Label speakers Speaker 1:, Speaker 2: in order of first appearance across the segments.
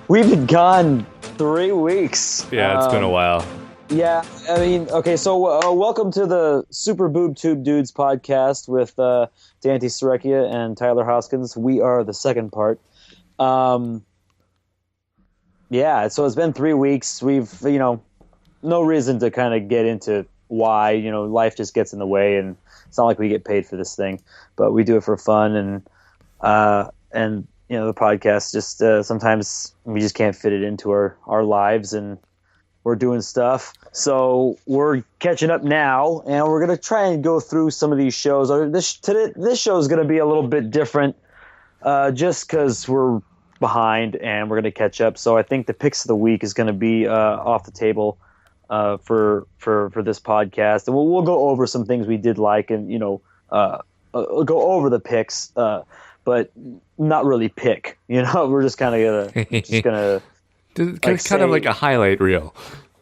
Speaker 1: We've been gone 3 weeks.
Speaker 2: Yeah, it's been a while.
Speaker 1: Yeah, I mean, okay, so welcome to the Super Boob Tube Dudes podcast with Dante Serecchia and Tyler Hoskins. We are the second part. Yeah, so it's been 3 weeks. We've, no reason to kind of get into why, life just gets in the way, and it's not like we get paid for this thing, but we do it for fun, and the podcast just sometimes we just can't fit it into our lives, and we're doing stuff. So we're catching up now, and we're gonna try and go through some of these shows. This show is gonna be a little bit different, just because we're behind and we're gonna catch up. So I think the picks of the week is gonna be off the table for this podcast, and we'll go over some things we did like, and go over the picks. But not really pick, we're just kind of gonna
Speaker 2: Kind of like a highlight reel.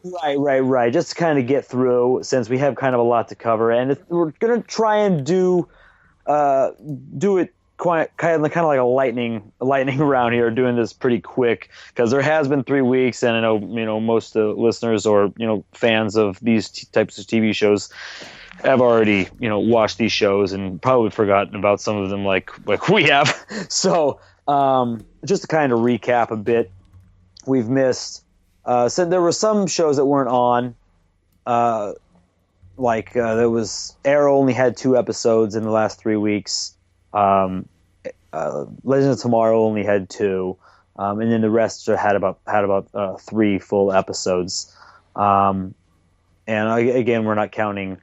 Speaker 1: Right. Just to kind of get through, since we have kind of a lot to cover, and we're gonna try and do it quite kind of like a lightning round here, doing this pretty quick, because there has been 3 weeks, and I know most listeners or fans of these types of TV shows have already watched these shows and probably forgotten about some of them like we have. So just to kind of recap a bit, we've missed so there were some shows that weren't on, there was Arrow only had 2 episodes in the last 3 weeks. Legends of Tomorrow only had 2, and then the rest had about 3 full episodes. And again, we're not counting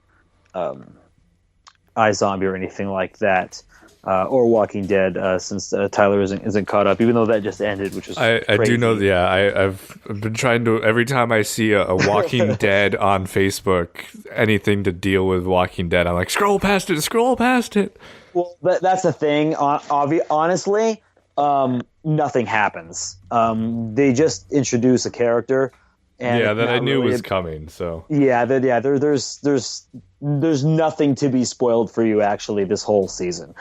Speaker 1: iZombie or anything like that, or Walking Dead, since Tyler isn't caught up, even though that just ended, which is
Speaker 2: I do know. Yeah, I've been trying to, every time I see a Walking Dead on Facebook, anything to deal with Walking Dead, I'm like, scroll past it.
Speaker 1: Well, that's the thing. Honestly, nothing happens. They just introduce a character. And
Speaker 2: that I knew was coming. So there's nothing to be spoiled for you actually this whole season.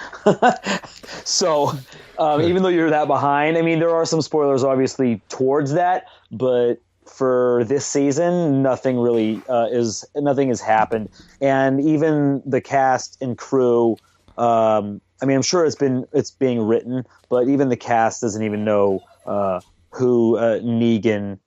Speaker 2: So even though you're that behind, I mean, there are some spoilers obviously towards that, but for this season, nothing has happened, and even the cast and crew. I mean, I'm sure it's being written, but even the cast doesn't even know who Negan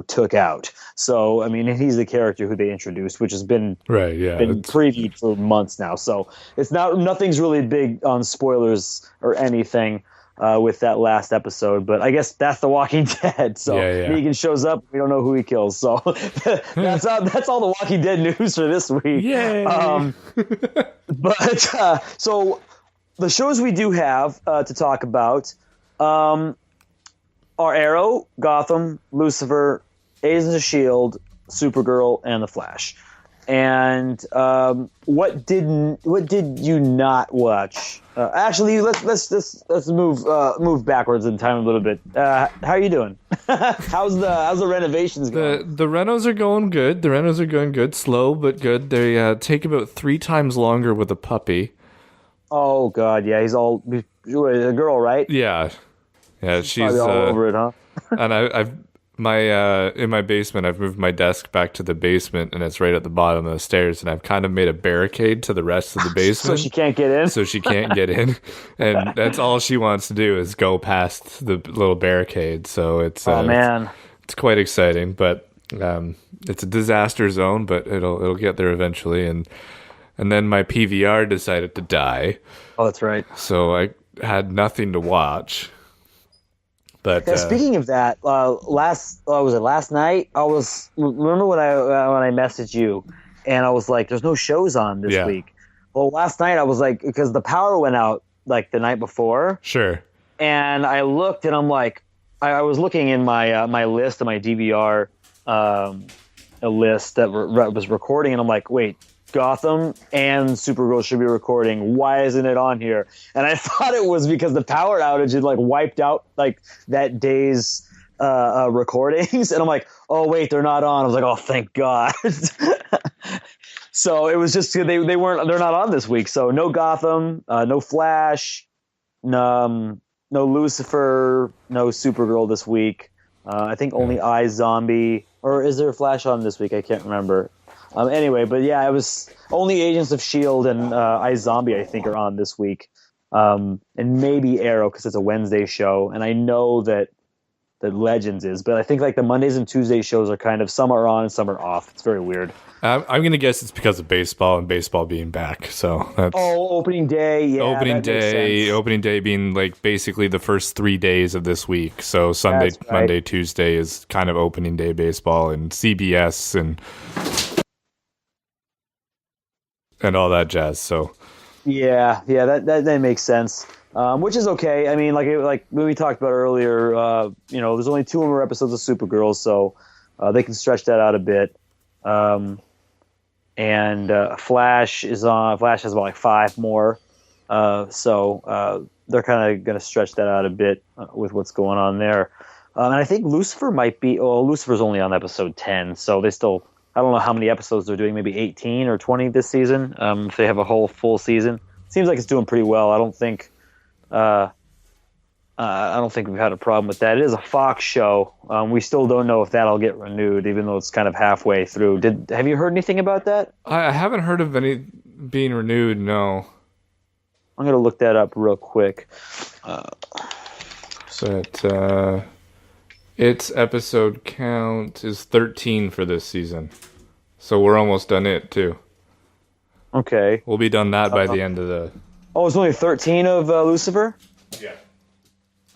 Speaker 2: took out. So I mean, he's the character who they introduced, which has been been previewed for months now. So it's nothing's really big on spoilers or anything with that last episode. But I guess that's The Walking Dead. So Negan shows up, we don't know who he kills. So that's all the Walking Dead news for this week. Yay!
Speaker 1: But so the shows we do have to talk about are Arrow, Gotham, Lucifer, Agents of S.H.I.E.L.D., Supergirl, and The Flash. And what did you not watch? Actually, let's move backwards in time a little bit. How are you doing? How's the renovations going?
Speaker 2: The renos are going good. The renos are going good, slow but good. They take about 3 times longer with a puppy.
Speaker 1: Oh God, yeah, he's a girl, right?
Speaker 2: Yeah, she's
Speaker 1: all over it, huh?
Speaker 2: And I've in my basement, I've moved my desk back to the basement, and it's right at the bottom of the stairs, and I've kind of made a barricade to the rest of the basement.
Speaker 1: So she can't get in?
Speaker 2: So she can't get in. And that's all she wants to do is go past the little barricade. So it's
Speaker 1: man.
Speaker 2: It's quite exciting, but it's a disaster zone, but it'll get there eventually. And then my PVR decided to die.
Speaker 1: Oh, that's right.
Speaker 2: So I had nothing to watch. But
Speaker 1: speaking of that, last night? Remember when I messaged you, and I was like, "There's no shows on this week." Well, last night I was like, because the power went out like the night before.
Speaker 2: Sure.
Speaker 1: And I looked, and I'm like, I was looking in my my list of my DVR, a list that was recording, and I'm like, wait. Gotham and Supergirl should be recording. Why isn't it on here? And I thought it was because the power outage had wiped out that day's recordings. And I'm like, oh wait, they're not on. I was like, oh thank God. So it was just they're not on this week. So no Gotham, no Flash, no Lucifer, no Supergirl this week. I think only iZombie, or is there a Flash on this week? I can't remember. Anyway, but yeah, it was only Agents of S.H.I.E.L.D. and iZombie, I think, are on this week. And maybe Arrow, because it's a Wednesday show. And I know that Legends is, but I think like the Mondays and Tuesday shows are kind of, some are on and some are off. It's very weird.
Speaker 3: I'm going to guess it's because of baseball and baseball being back. So that's
Speaker 1: opening day. Yeah,
Speaker 3: opening day being like basically the first 3 days of this week. So Sunday, right. Monday, Tuesday is kind of opening day baseball, and CBS and all that jazz. So
Speaker 1: yeah, that makes sense. Which is okay. I mean, like we talked about earlier, there's only 2 more episodes of Supergirl, so they can stretch that out a bit. And Flash is on. Flash has about like 5 more, so they're kind of going to stretch that out a bit with what's going on there. And I think Lucifer might be. Well, Lucifer's only on episode 10, so they still. I don't know how many episodes they're doing. Maybe 18 or 20 this season. If they have a whole full season, seems like it's doing pretty well. I don't think we've had a problem with that. It is a Fox show. We still don't know if that'll get renewed, even though it's kind of halfway through. Have you heard anything about that?
Speaker 3: I haven't heard of any being renewed. No.
Speaker 1: I'm gonna look that up real quick.
Speaker 3: Its episode count is 13 for this season, so we're almost done it too.
Speaker 1: Okay.
Speaker 3: We'll be done that by the end of the.
Speaker 1: Oh, it's only 13 of Lucifer?
Speaker 3: Yeah.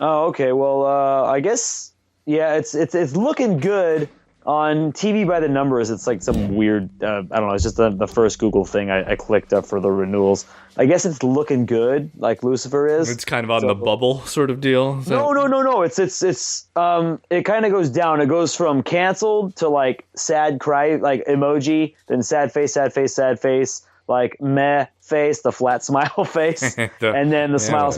Speaker 1: Oh, okay. Well, I guess, yeah, it's looking good on TV by the numbers. It's like some weird, I don't know, it's just the first Google thing I clicked up for the renewals. I guess it's looking good, like Lucifer is.
Speaker 3: It's kind of on the bubble sort of deal.
Speaker 1: No. It's it kind of goes down. It goes from canceled to like sad cry, like emoji, then sad face, like meh face, the flat smile face, and then the smile,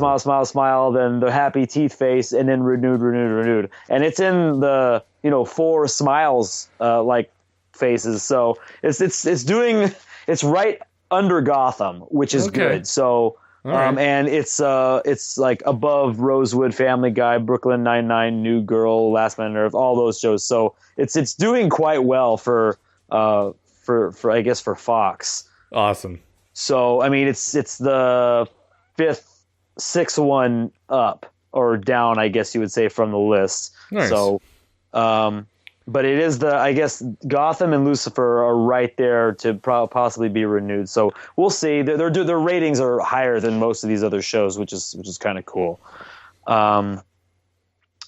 Speaker 1: then the happy teeth face, and then renewed. And it's in the 4 smiles like faces. So it's right under Gotham, which is good. So right. And it's like above Rosewood, Family Guy, Brooklyn Nine-Nine, New Girl, Last Man on Earth, all those shows. So it's doing quite well for I guess for Fox.
Speaker 3: Awesome.
Speaker 1: So I mean, it's the 6th one up or down, I guess you would say, from the list.
Speaker 3: Nice.
Speaker 1: So, but it is I guess Gotham and Lucifer are right there to possibly be renewed. So we'll see. Their ratings are higher than most of these other shows, which is kind of cool.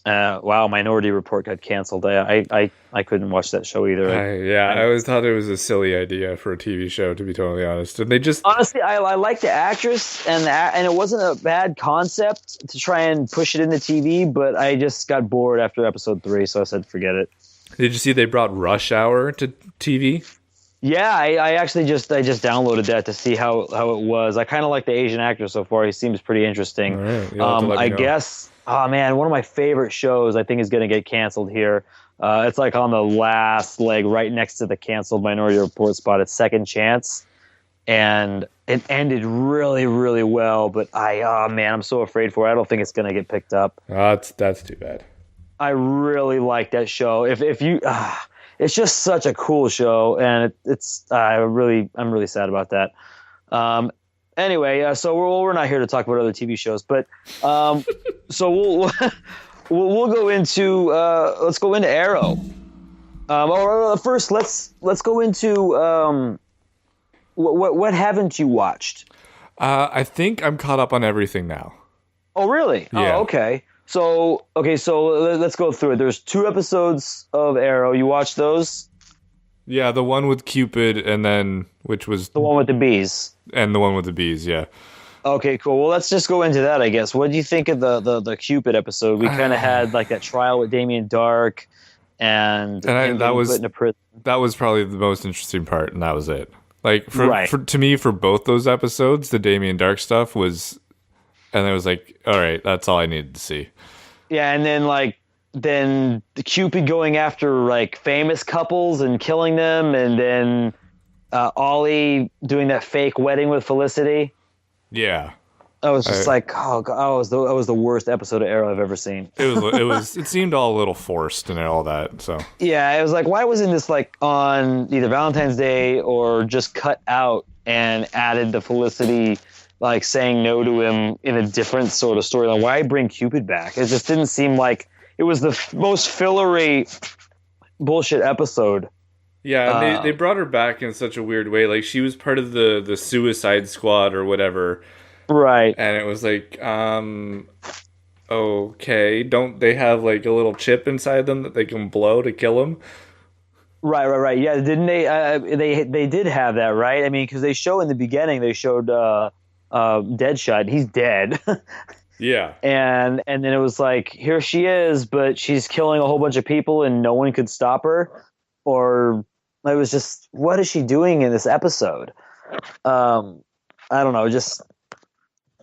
Speaker 1: Wow, Minority Report got canceled. I couldn't watch that show either.
Speaker 3: I always thought it was a silly idea for a TV show, to be totally honest. And they just
Speaker 1: honestly, I like the actress and it wasn't a bad concept to try and push it into TV, but I just got bored after episode 3, so I said forget it.
Speaker 3: Did you see they brought Rush Hour to TV?
Speaker 1: Yeah, I actually just downloaded that to see how it was. I kind of like the Asian actor so far. He seems pretty interesting.
Speaker 3: All right. You'll have to let me know.
Speaker 1: Guess. Oh man, one of my favorite shows I think is going to get canceled here. It's like on the last leg, right next to the canceled Minority Report spot. It's Second Chance, and it ended really, really well. But I'm so afraid for it. I don't think it's going to get picked up.
Speaker 3: That's too bad.
Speaker 1: I really like that show. If you, it's just such a cool show, and I'm really sad about that. Anyway, so we're not here to talk about other TV shows, but so we'll go into let's go into Arrow. Or first, let's go into what haven't you watched?
Speaker 3: I think I'm caught up on everything now.
Speaker 1: Oh, really?
Speaker 3: Yeah.
Speaker 1: Oh, okay. So let's go through it. There's 2 episodes of Arrow. You watched those?
Speaker 3: Yeah, the one with Cupid, and then which was
Speaker 1: the one with the bees.
Speaker 3: And the one with the bees, yeah.
Speaker 1: Okay, cool. Well, let's just go into that, I guess. What do you think of the Cupid episode? We kind of had like that trial with Damien Dark, that was put into prison.
Speaker 3: That was probably the most interesting part, and that was it. Like to me, for both those episodes, the Damien Dark stuff was, and I was like, all right, that's all I needed to see.
Speaker 1: Yeah, and then the Cupid going after like famous couples and killing them, and then Ollie doing that fake wedding with Felicity.
Speaker 3: Yeah.
Speaker 1: I was just like, oh God, that was the worst episode of Arrow I've ever seen.
Speaker 3: It seemed all a little forced and all that. So
Speaker 1: yeah, it was like, why wasn't this like on either Valentine's Day or just cut out and added the Felicity like saying no to him in a different sort of storyline? Why bring Cupid back? It just didn't seem like it was the most fillery bullshit episode.
Speaker 3: Yeah, they brought her back in such a weird way. Like she was part of the Suicide Squad or whatever.
Speaker 1: Right.
Speaker 3: And it was like, okay, don't they have like a little chip inside them that they can blow to kill them?
Speaker 1: Right. Yeah, didn't they? They did have that, right? I mean, because they show in the beginning, they showed Deadshot. He's dead.
Speaker 3: Yeah.
Speaker 1: And then it was like, here she is, but she's killing a whole bunch of people, and no one could stop her. Or it was just, what is she doing in this episode? I don't know, just.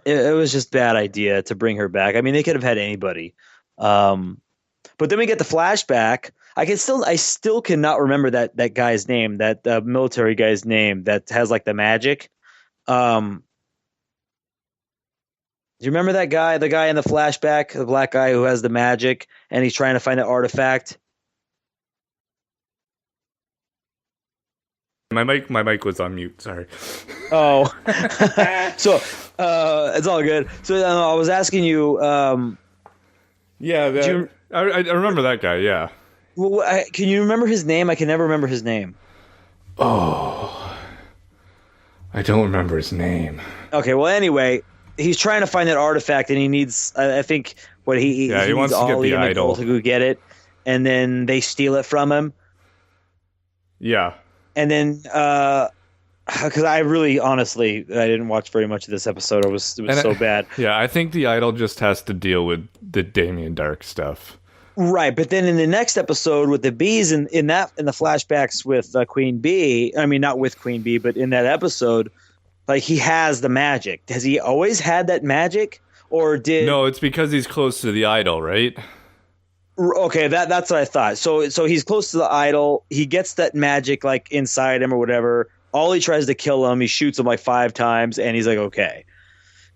Speaker 1: It was just a bad idea to bring her back. I mean, they could have had anybody. But then we get the flashback. I still cannot remember that guy's name, that military guy's name that has like the magic. Do you remember that guy, the guy in the flashback, the black guy who has the magic and he's trying to find the artifact?
Speaker 3: My mic was on mute. Sorry.
Speaker 1: Oh, so it's all good. So I was asking you.
Speaker 3: Yeah, I remember that guy. Yeah.
Speaker 1: Well, can you remember his name? I can never remember his name.
Speaker 3: Oh, I don't remember his name.
Speaker 1: Okay. Well, anyway, he's trying to find that artifact, and he needs. I think what he
Speaker 3: wants to get the idol
Speaker 1: to go get it, and then they steal it from him.
Speaker 3: Yeah.
Speaker 1: And then, because I really, honestly, I didn't watch very much of this episode. It was so bad.
Speaker 3: Yeah, I think the idol just has to deal with the Damien Dark stuff.
Speaker 1: Right, but then in the next episode with the bees, in the flashbacks with Queen Bee, I mean, not with Queen Bee, but in that episode, like he has the magic. Has he always had that magic, or did?
Speaker 3: No, it's because he's close to the idol, right?
Speaker 1: Okay, that's what I thought. So he's close to the idol. He gets that magic like inside him or whatever. Ollie tries to kill him. He shoots him like 5 times, and he's like, okay.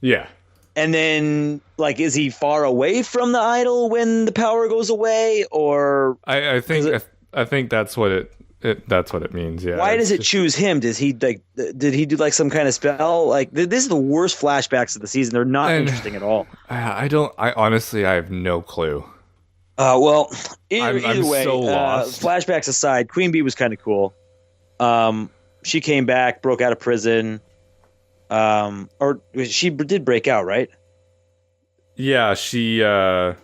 Speaker 3: Yeah.
Speaker 1: And then, like, is he far away from the idol when the power goes away, or?
Speaker 3: I think that's what it means. Yeah.
Speaker 1: Why does it choose him? Did he do like some kind of spell? Like this is the worst flashbacks of the season. They're not interesting at all.
Speaker 3: I honestly have no clue.
Speaker 1: Well, either way,
Speaker 3: so lost.
Speaker 1: Flashbacks aside, Queen Bee was kind of cool. She came back, broke out of prison, or she did break out, right?
Speaker 3: Yeah, she hacked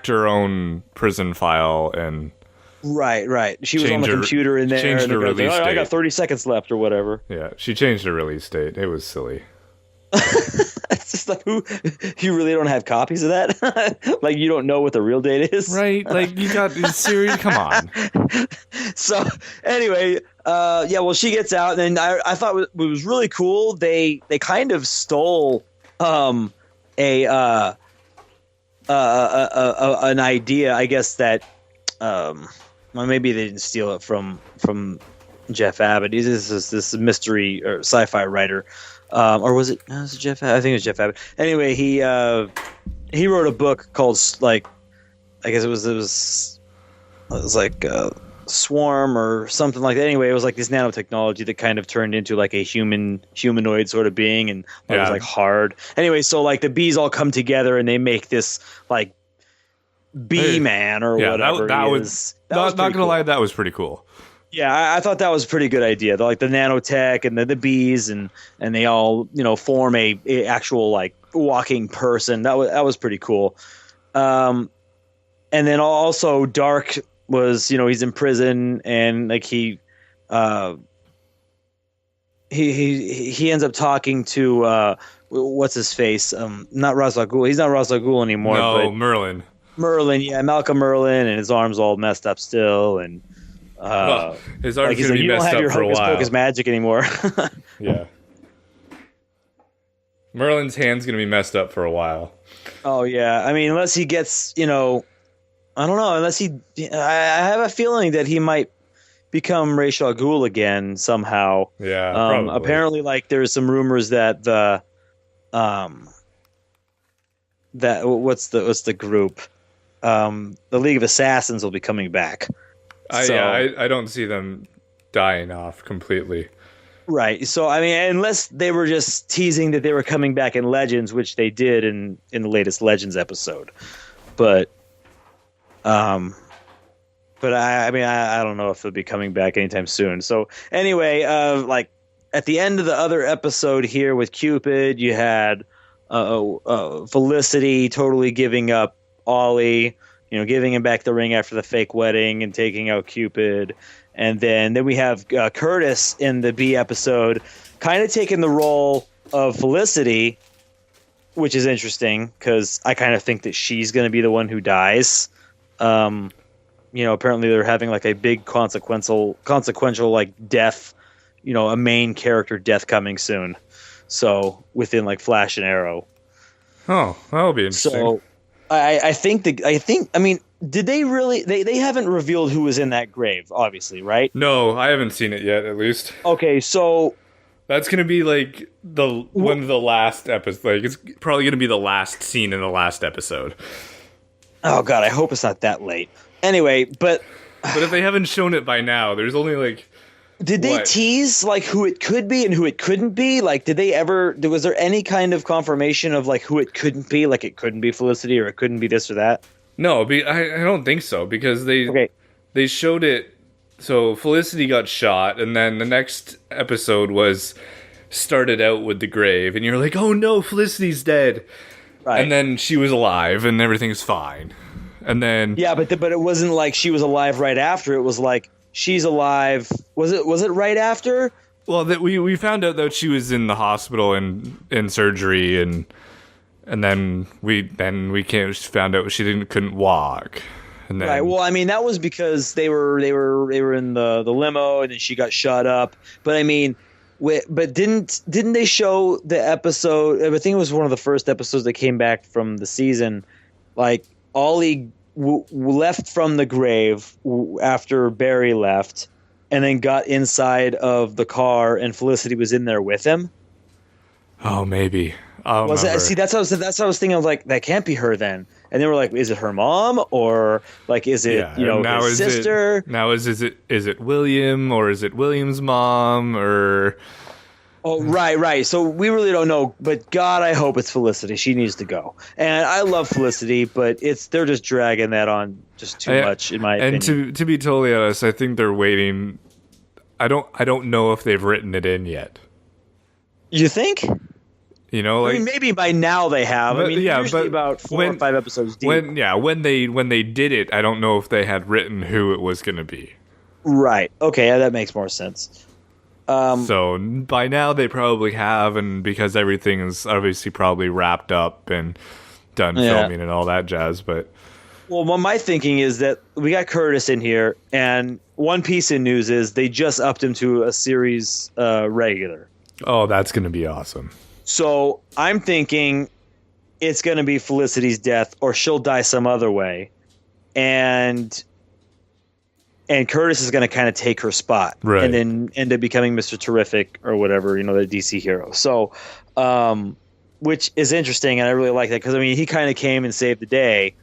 Speaker 3: her own prison file and
Speaker 1: right. She was on the computer in there.
Speaker 3: Changed her release date.
Speaker 1: I got 30 seconds left or whatever.
Speaker 3: Yeah, she changed her release date. It was silly.
Speaker 1: It's just like, you really don't have copies of that? Like, you don't know what the real date is?
Speaker 3: Right, like, you got Siri, come on.
Speaker 1: So, anyway, well, she gets out, and I thought it was really cool. They kind of stole an idea, I guess, that well, maybe they didn't steal it from Jeff Abbott. He's this mystery or sci-fi writer. Or was it Jeff Abbott? I think it was Jeff Abbott. Anyway, he wrote a book called, like, I guess it was like Swarm or something like that. Anyway, it was like this nanotechnology that kind of turned into like a humanoid sort of being, and it was like hard. Anyway, so like the bees all come together and they make this like bee man or whatever. That was
Speaker 3: not gonna
Speaker 1: cool.
Speaker 3: lie, that was pretty cool.
Speaker 1: Yeah, I thought that was a pretty good idea. Like the nanotech and the bees and they all, form a actual like walking person. That was pretty cool. And then also Dark was, he's in prison, and like he ends up talking to what's his face? Not Ra's al Ghul. He's not Ra's al Ghul anymore.
Speaker 3: No,
Speaker 1: but
Speaker 3: Merlin.
Speaker 1: Yeah, Malcolm Merlin, and his arm's all messed up still, and
Speaker 3: his arm's gonna be messed up for a while. You don't have your Hocus
Speaker 1: Pocus magic anymore.
Speaker 3: Yeah. Merlin's hand's gonna be messed up for a while.
Speaker 1: Oh yeah, I mean, unless he gets, I don't know, unless I have a feeling that he might
Speaker 2: become Ra's al Ghul again somehow.
Speaker 3: Yeah, probably.
Speaker 2: Apparently, like there's some rumors that what's the group? The League of Assassins will be coming back.
Speaker 3: I don't see them dying off completely.
Speaker 2: Right. So I mean, unless they were just teasing that they were coming back in Legends, which they did in the latest Legends episode, but I mean, I don't know if they'll be coming back anytime soon. So anyway, like at the end of the other episode here with Cupid, you had Felicity totally giving up Ollie, giving him back the ring after the fake wedding and taking out Cupid. And then we have Curtis in the B episode kind of taking the role of Felicity, which is interesting because I kind of think that she's going to be the one who dies. Apparently they're having like a big consequential like death, a main character death coming soon. So within like Flash and Arrow.
Speaker 3: Oh, that'll be interesting.
Speaker 2: So I mean, did they really? They haven't revealed who was in that grave, obviously, right?
Speaker 3: No, I haven't seen it yet. At least.
Speaker 2: Okay, so
Speaker 3: that's gonna be like one of the last episodes. Like it's probably gonna be the last scene in the last episode.
Speaker 2: Oh God, I hope it's not that late. Anyway, but
Speaker 3: if they haven't shown it by now, there's only like.
Speaker 2: Did they tease like who it could be and who it couldn't be? Like, was there any kind of confirmation of like who it couldn't be? Like, it couldn't be Felicity or it couldn't be this or that?
Speaker 3: No, I don't think so because they showed it. So Felicity got shot, and then the next episode started out with the grave, and you're like, oh no, Felicity's dead. Right. And then she was alive, and everything's fine. And then
Speaker 2: but it wasn't like she was alive right after. It was like. She's alive. Was it right after?
Speaker 3: Well, we found out that she was in the hospital and in surgery, and then we found out she couldn't walk. And then,
Speaker 2: right. Well, I mean that was because they were in the limo, and then she got shot up. But I mean, didn't they show the episode? I think it was one of the first episodes that came back from the season. Like Ollie left from the grave after Barry left, and then got inside of the car, and Felicity was in there with him.
Speaker 3: Oh, maybe.
Speaker 2: Was it? See, that's what I was thinking. I was like, that can't be her then. And they were like, is it her mom or like is it his sister?
Speaker 3: Is it William or is it William's mom or?
Speaker 2: Oh, right. So we really don't know, but God, I hope it's Felicity. She needs to go. And I love Felicity, but they're just dragging that on just too much, in my opinion.
Speaker 3: And to be totally honest, I think they're waiting. I don't know if they've written it in yet.
Speaker 2: You think?
Speaker 3: I mean,
Speaker 2: maybe by now they have.
Speaker 3: But,
Speaker 2: I mean, usually about 4 or 5 episodes deep.
Speaker 3: When they did it, I don't know if they had written who it was going to be.
Speaker 2: Right. Okay, that makes more sense.
Speaker 3: So by now they probably have, and because everything is obviously probably wrapped up and done filming and all that jazz. But
Speaker 2: my thinking is that we got Curtis in here, and one piece of news is they just upped him to a series regular.
Speaker 3: Oh, that's going to be awesome.
Speaker 2: So I'm thinking it's going to be Felicity's death, or she'll die some other way, and Curtis is going to kind of take her spot,
Speaker 3: right,
Speaker 2: and then end up becoming Mr. Terrific or whatever, the DC hero. So, which is interesting, and I really like that because I mean he kind of came and saved the day,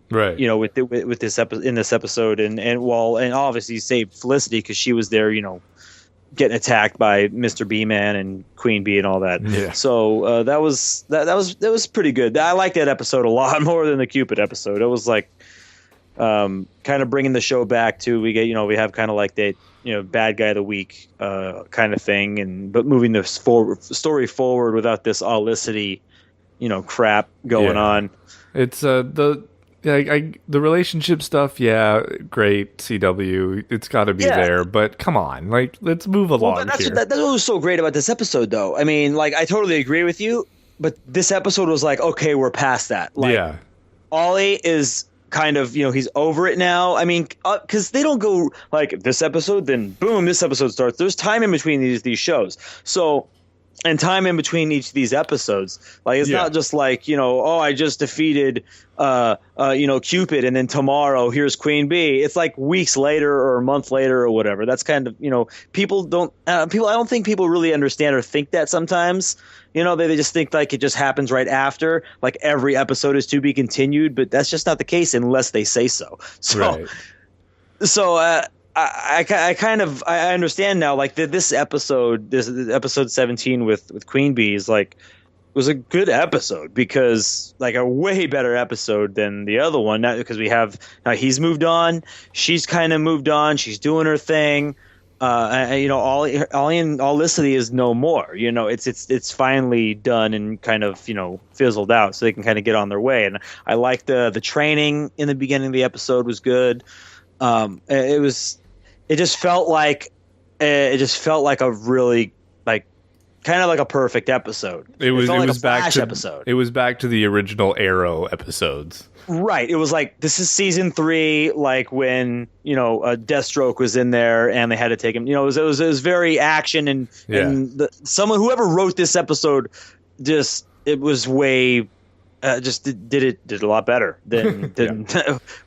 Speaker 3: right?
Speaker 2: With this in this episode, and obviously saved Felicity because she was there, getting attacked by Mr. B-Man and Queen Bee and all that.
Speaker 3: Yeah.
Speaker 2: So that was pretty good. I like that episode a lot more than the Cupid episode. It was like. Kind of bringing the show back to we have kind of like that bad guy of the week kind of thing, but moving the story forward without this Olicity crap going on.
Speaker 3: It's the relationship stuff, great CW, it's got to be there, but come on, like let's move along.
Speaker 2: That's what was so great about this episode, though. I mean, like I totally agree with you, but this episode was like, okay, we're past that. Like, Ollie is. Kind of, he's over it now. I mean, because they don't go like this episode, then boom, this episode starts. There's time in between these shows. So and time in between each of these episodes. Like, it's not just like, oh, I just defeated, Cupid, and then tomorrow here's Queen Bee. It's like weeks later or a month later or whatever. That's kind of, I don't think people really understand or think that sometimes. They just think like it just happens right after, like every episode is to be continued, but that's just not the case unless they say so.
Speaker 3: Right.
Speaker 2: So, I understand now, like this episode 17 with Queen Bee is like, was a good episode because like a way better episode than the other one. Not because he's moved on, she's kind of moved on, she's doing her thing. Ollie and Olicity is no more. It's finally done and kind of fizzled out, so they can kind of get on their way. And I like the training in the beginning of the episode was good. It just felt like a really like kind of like a perfect episode.
Speaker 3: It was
Speaker 2: back
Speaker 3: to the original Arrow episodes.
Speaker 2: Right. It was like, this is season 3, like when, Deathstroke was in there and they had to take him. It was very action and whoever wrote this episode it was way did a lot better than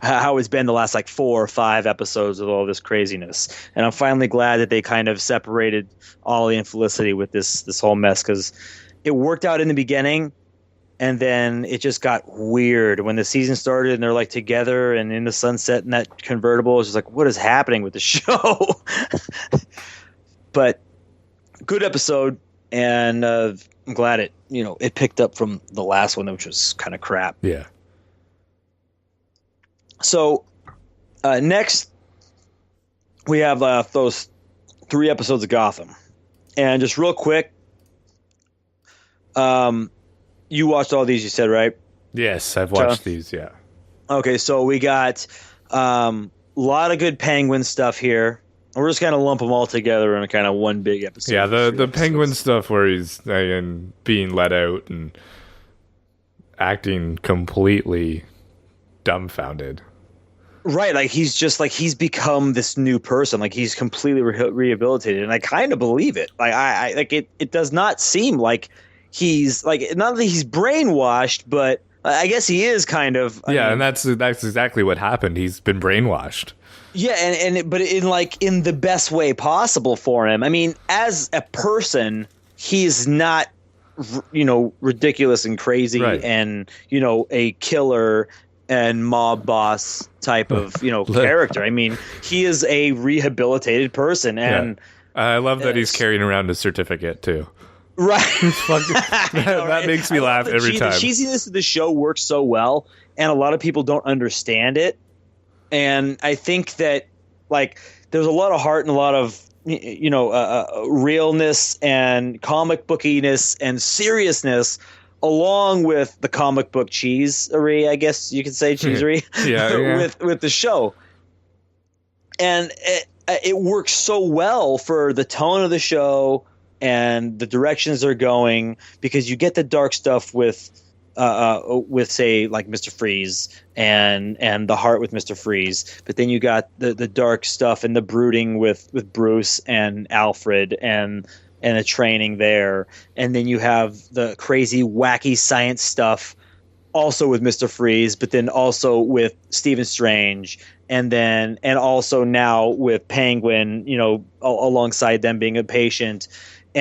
Speaker 2: how it's been the last like 4 or 5 episodes of all this craziness. And I'm finally glad that they kind of separated Ollie and Felicity with this whole mess, because it worked out in the beginning. And then it just got weird when the season started and they're like together and in the sunset in that convertible. It was just like, what is happening with the show? But good episode. And I'm glad it picked up from the last one, which was kind of crap.
Speaker 3: Yeah.
Speaker 2: So next we have those 3 episodes of Gotham. And just real quick, you watched all these, you said, right?
Speaker 3: Yes, I've watched these, yeah.
Speaker 2: Okay, so we got a lot of good Penguin stuff here. We're just going to lump them all together in a kind of one big episode.
Speaker 3: Yeah, the Penguin stuff where he's being let out and acting completely dumbfounded.
Speaker 2: Right, like he's become this new person. Like he's completely rehabilitated, and I kind of believe it. Like I like it. It does not seem like he's like, not that he's brainwashed, but I guess he is kind of.
Speaker 3: And that's exactly what happened. He's been brainwashed.
Speaker 2: Yeah, but in the best way possible for him. I mean, as a person, he's not, ridiculous and crazy, right, and a killer and mob boss type of character. I mean, he is a rehabilitated person, and
Speaker 3: I love that he's carrying around a certificate too.
Speaker 2: Right.
Speaker 3: That makes me laugh every time.
Speaker 2: The cheesiness of the show works so well, and a lot of people don't understand it. And I think that, like, there's a lot of heart and a lot of, realness and comic bookiness and seriousness, along with the comic book cheesery, I guess you could say, cheesery, with the show. And it works so well for the tone of the show and the directions they're going, because you get the dark stuff with say like Mr. Freeze and the heart with Mr. Freeze, but then you got the dark stuff and the brooding with Bruce and Alfred and the training there, and then you have the crazy wacky science stuff also with Mr. Freeze, but then also with Stephen Strange, and also now with Penguin, alongside them being a patient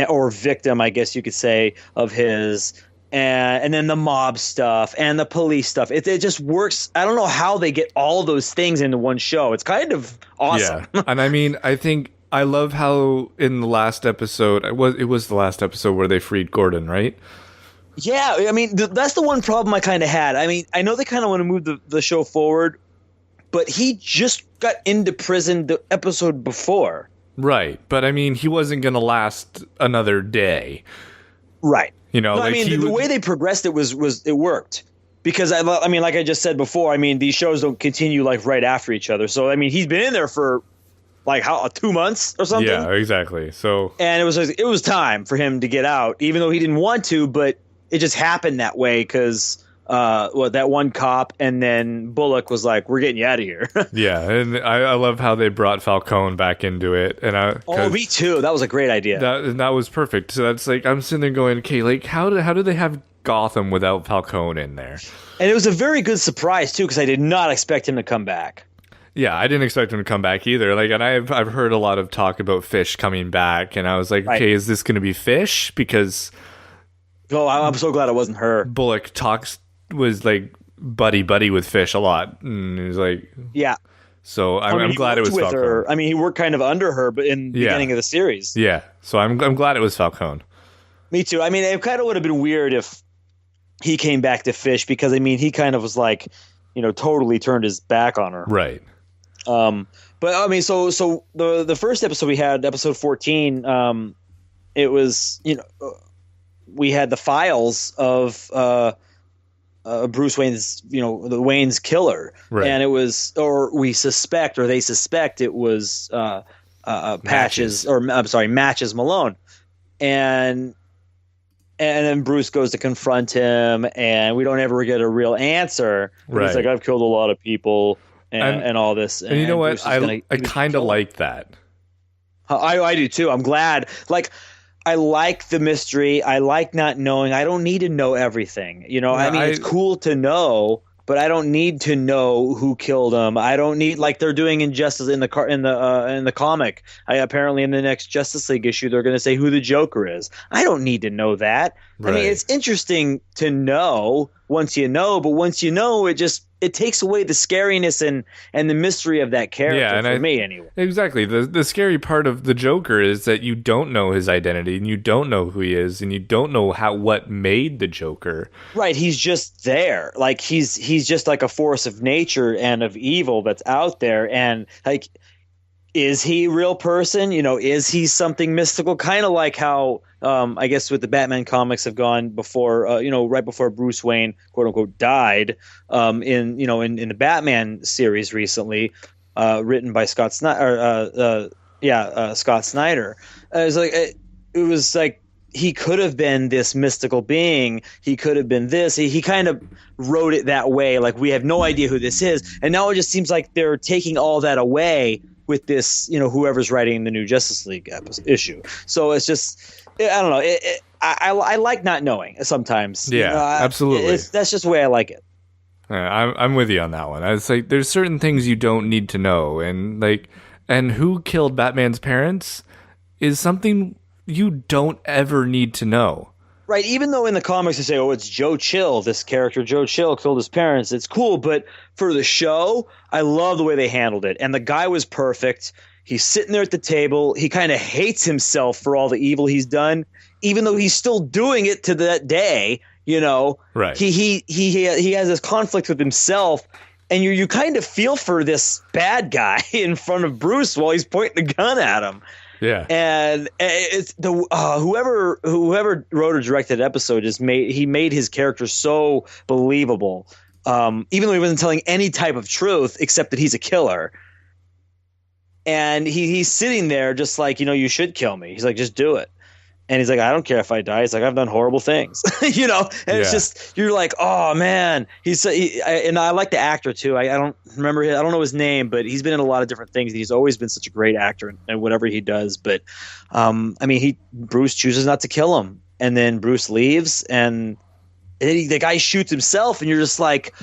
Speaker 2: or victim, I guess you could say, of his. And then the mob stuff and the police stuff. It just works. I don't know how they get all those things into one show. It's kind of awesome.
Speaker 3: Yeah. And I mean, I love how in the last episode, it was the last episode where they freed Gordon, right?
Speaker 2: Yeah. I mean, that's the one problem I kind of had. I mean, I know they kind of want to move the show forward, but he just got into prison the episode before.
Speaker 3: Right. But I mean, he wasn't going to last another day.
Speaker 2: Right.
Speaker 3: I
Speaker 2: mean, the way they progressed it was it worked, because I mean, like I just said before, I mean, these shows don't continue like right after each other. So I mean, he's been in there for like 2 months or something.
Speaker 3: Yeah, exactly. So
Speaker 2: and it was time for him to get out, even though he didn't want to, but it just happened that way because that one cop, and then Bullock was like, "We're getting you out of here."
Speaker 3: Yeah, and I love how they brought Falcone back into it, and
Speaker 2: me too. That was a great idea.
Speaker 3: That was perfect. So that's like I'm sitting there going, okay, like how do they have Gotham without Falcone in there?
Speaker 2: And it was a very good surprise too, because I did not expect him to come back.
Speaker 3: Yeah, I didn't expect him to come back either. Like, and I've heard a lot of talk about Fish coming back, and I was like, okay, is this going to be Fish? Because
Speaker 2: I'm so glad it wasn't her.
Speaker 3: Bullock was like buddy with Fish a lot, and he was like,
Speaker 2: yeah.
Speaker 3: So I'm glad it was Falcone.
Speaker 2: Her. I mean, he worked kind of under her, but in the beginning of the series.
Speaker 3: Yeah, so I'm glad it was Falcone.
Speaker 2: Me too. I mean, it kind of would have been weird if he came back to Fish, because I mean, he kind of was like, totally turned his back on her.
Speaker 3: Right.
Speaker 2: But I mean, so the first episode we had, episode 14, it was, we had the files of Bruce Wayne's, the Wayne's killer,
Speaker 3: right.
Speaker 2: And it was, or they suspect it was Matches Malone, and then Bruce goes to confront him, and we don't ever get a real answer.
Speaker 3: Right.
Speaker 2: He's like, I've killed a lot of people. And all this,
Speaker 3: and you know what? I kind of like that.
Speaker 2: I do too. I'm glad. Like, I like the mystery. I like not knowing. I don't need to know everything. I mean, it's cool to know, but I don't need to know who killed him. I don't need, like they're doing in Justice in the comic. Apparently in the next Justice League issue, they're going to say who the Joker is. I don't need to know that. Right. I mean, it's interesting to know once you know, but once you know, it takes away the scariness and the mystery of that character for me anyway.
Speaker 3: Exactly. The scary part of the Joker is that you don't know his identity, and you don't know who he is, and you don't know what made the Joker.
Speaker 2: Right. He's just there. Like he's just like a force of nature and of evil that's out there. And like, is he a real person? Is he something mystical? Kind of like how I guess with the Batman comics have gone before, right before Bruce Wayne, quote unquote, died, in the Batman series recently, written by Scott Snyder. Scott Snyder. It was like he could have been this mystical being. He could have been this. He kind of wrote it that way. Like, we have no idea who this is, and now it just seems like they're taking all that away with this, whoever's writing the new Justice League issue. So it's just, I don't know. I like not knowing sometimes.
Speaker 3: Yeah, absolutely.
Speaker 2: That's just the way I like it.
Speaker 3: I'm with you on that one. It's like there's certain things you don't need to know, and who killed Batman's parents is something you don't ever need to know.
Speaker 2: Right, even though in the comics they say, oh, it's Joe Chill, this character, Joe Chill, killed his parents. It's cool, but for the show, I love the way they handled it. And the guy was perfect. He's sitting there at the table. He kind of hates himself for all the evil he's done, even though he's still doing it to that day,
Speaker 3: Right.
Speaker 2: He has this conflict with himself, and you kind of feel for this bad guy in front of Bruce while he's pointing a gun at him.
Speaker 3: Yeah,
Speaker 2: and it's the whoever wrote or directed the episode made his character so believable, even though he wasn't telling any type of truth except that he's a killer. And he's sitting there just like, you should kill me. He's like, just do it. And he's like, I don't care if I die. He's like, I've done horrible things, It's just, you're like, oh man, and I like the actor too. I don't remember, I don't know his name, but he's been in a lot of different things. He's always been such a great actor in whatever he does. But, Bruce chooses not to kill him, and then Bruce leaves, and the guy shoots himself, and you're just like,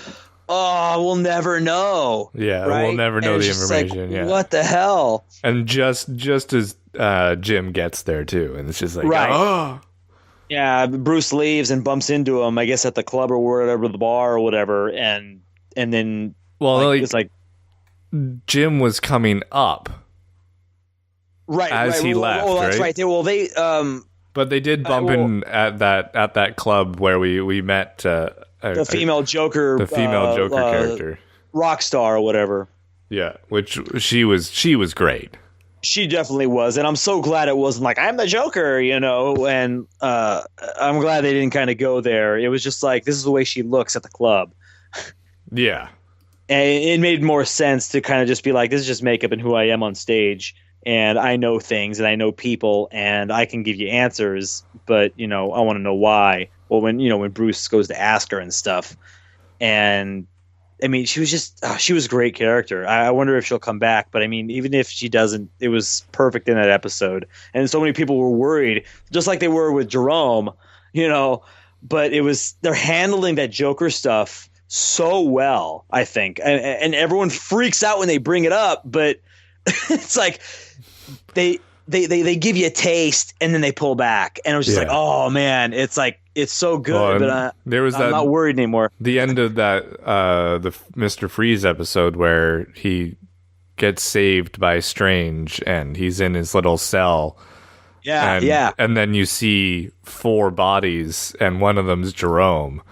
Speaker 2: oh, we'll never know.
Speaker 3: Yeah.
Speaker 2: Right?
Speaker 3: We'll never know the
Speaker 2: Like,
Speaker 3: information. Yeah.
Speaker 2: what the hell?
Speaker 3: And just as Jim gets there too, and it's just like,
Speaker 2: right.
Speaker 3: Oh,
Speaker 2: yeah. Bruce leaves and bumps into him, I guess, at the club or whatever, the bar or whatever, and then it's like
Speaker 3: Jim was coming up,
Speaker 2: right
Speaker 3: as he left.
Speaker 2: Oh, that's
Speaker 3: right.
Speaker 2: They
Speaker 3: but they did bump in at that club where we met
Speaker 2: the female Joker,
Speaker 3: character,
Speaker 2: Rockstar or whatever.
Speaker 3: Yeah, which she was great.
Speaker 2: She definitely was, and I'm so glad it wasn't like, I'm the Joker, and I'm glad they didn't kind of go there. It was just like, this is the way she looks at the club.
Speaker 3: Yeah.
Speaker 2: And it made more sense to kind of just be like, this is just makeup and who I am on stage, and I know things and I know people and I can give you answers, but I want to know why. when Bruce goes to ask her and stuff. And I mean, she was a great character. I wonder if she'll come back, but I mean, even if she doesn't, it was perfect in that episode. And so many people were worried, just like they were with Jerome, but they're handling that Joker stuff so well, I think. And everyone freaks out when they bring it up, but it's like they give you a taste and then they pull back. And I was just like, oh man, it's like, it's so good, but I'm not worried anymore.
Speaker 3: The end of that, the Mr. Freeze episode where he gets saved by Strange and he's in his little cell.
Speaker 2: Yeah,
Speaker 3: And then you see 4 bodies and one of them's Jerome.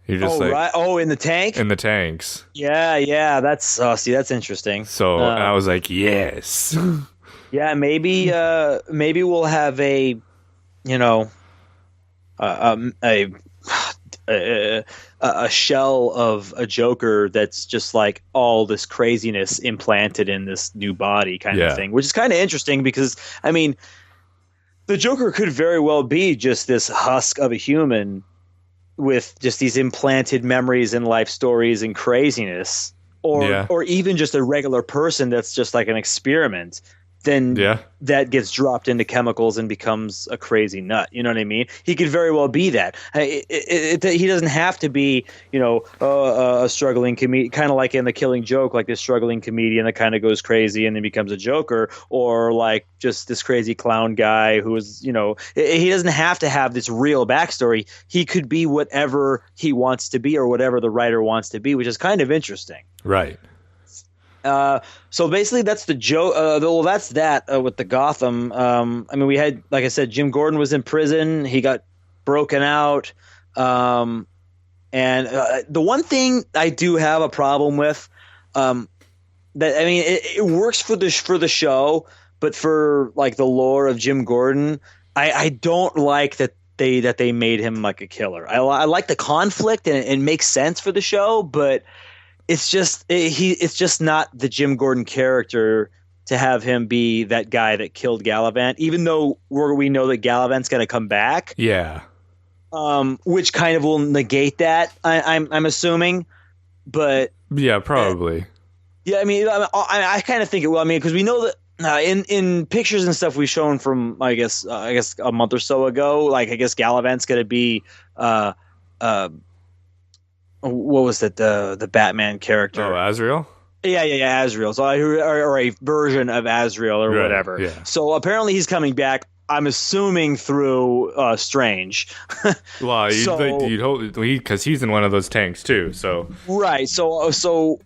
Speaker 3: You're just
Speaker 2: right. Oh, in the tank?
Speaker 3: In the tanks.
Speaker 2: Yeah. That's interesting.
Speaker 3: So I was like, yes.
Speaker 2: Yeah, maybe we'll have a shell of a Joker that's just like all this craziness implanted in this new body kind of thing, which is kind of interesting because, I mean, the Joker could very well be just this husk of a human with just these implanted memories and life stories and craziness, or even just a regular person that's just like an experiment. Then that gets dropped into chemicals and becomes a crazy nut. You know what I mean? He could very well be that. He doesn't have to be, a struggling comedian, kind of like in The Killing Joke, like this struggling comedian that kind of goes crazy and then becomes a Joker, or like just this crazy clown guy who is, he doesn't have to have this real backstory. He could be whatever he wants to be or whatever the writer wants to be, which is kind of interesting.
Speaker 3: Right.
Speaker 2: So basically that's the joke. That's that with the Gotham. I mean, we had, like I said, Jim Gordon was in prison. He got broken out. And the one thing I do have a problem with, it works for the show, but for like the lore of Jim Gordon, I don't like that they made him like a killer. I like the conflict and it makes sense for the show, but it's just not the Jim Gordon character to have him be that guy that killed Gallivant, even though we know that Gallivant's going to come back.
Speaker 3: Yeah.
Speaker 2: Which kind of will negate that, I'm assuming. But
Speaker 3: yeah, probably.
Speaker 2: Yeah, I mean, I kind of think it will. I mean, because we know that in pictures and stuff we've shown from I guess a month or so ago, like I guess Gallivant's going to be what was it? The Batman character?
Speaker 3: Oh, Azrael?
Speaker 2: Yeah, Azrael. So or a version of Azrael or whatever.
Speaker 3: Yeah.
Speaker 2: So apparently he's coming back. I'm assuming through Strange.
Speaker 3: Well, you'd hope because he's in one of those tanks too. So
Speaker 2: right. So